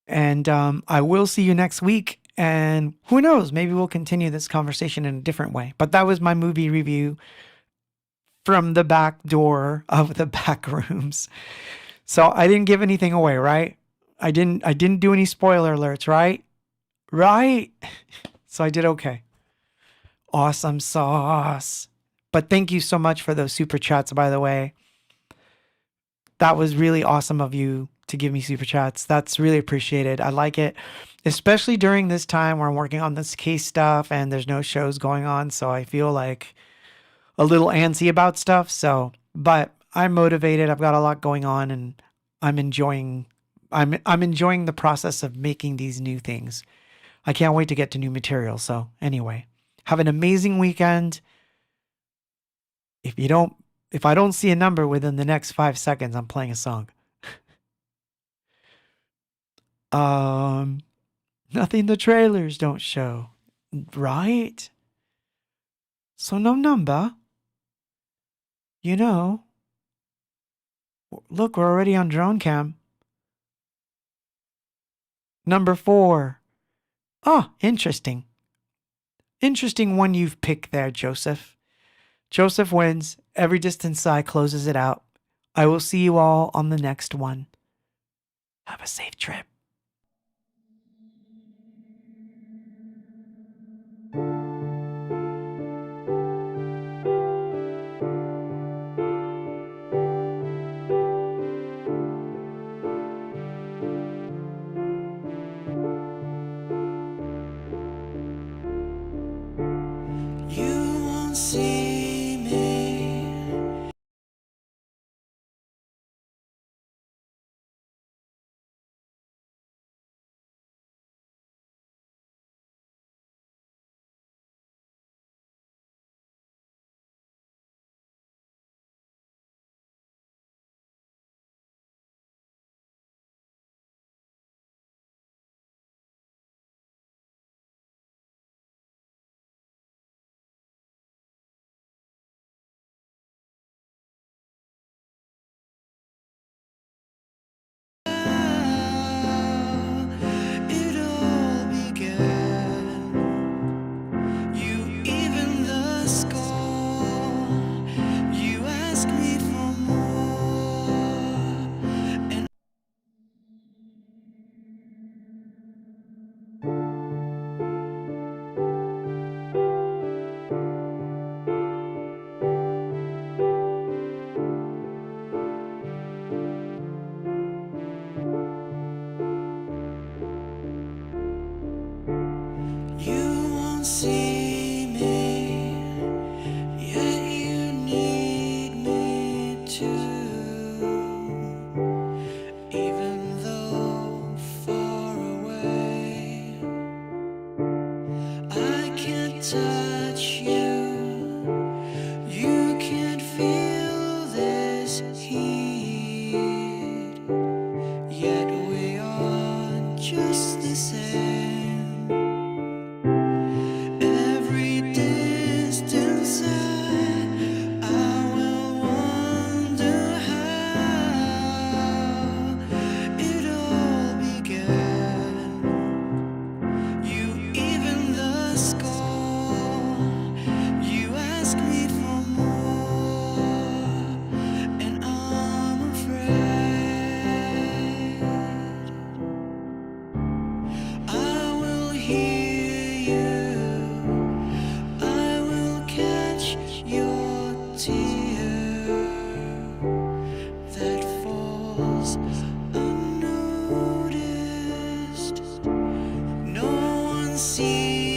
And I will see you next week. And who knows, maybe we'll continue this conversation in a different way. But that was my movie review from the back door of the back rooms. So I didn't give anything away, right? I didn't do any spoiler alerts, right? Right? So I did okay. Awesome sauce. But thank you so much for those super chats, by the way. That was really awesome of you to give me super chats. That's really appreciated. I like it, especially during this time where I'm working on this case stuff and there's no shows going on. So I feel like a little antsy about stuff. So, but I'm motivated. I've got a lot going on and I'm enjoying the process of making these new things. I can't wait to get to new material. So anyway, have an amazing weekend. If I don't see a number within the next 5 seconds, I'm playing a song. Nothing the trailers don't show, right? So no number. You know, look, we're already on drone cam. Number 4. Oh, interesting. Interesting one you've picked there, Joseph. Joseph wins. Every distance side closes it out. I will see you all on the next one. Have a safe trip. You won't see me. It all began. You even the score. You ask me for more. And you won't see me, yet you need me too. Even though far away, I can't touch you. You can't feel this heat, yet we are just the same. Every distance I will wonder how it all began. You even the score. You ask me for more, and I'm afraid I will hear you. I will catch your tear that falls unnoticed. No one sees.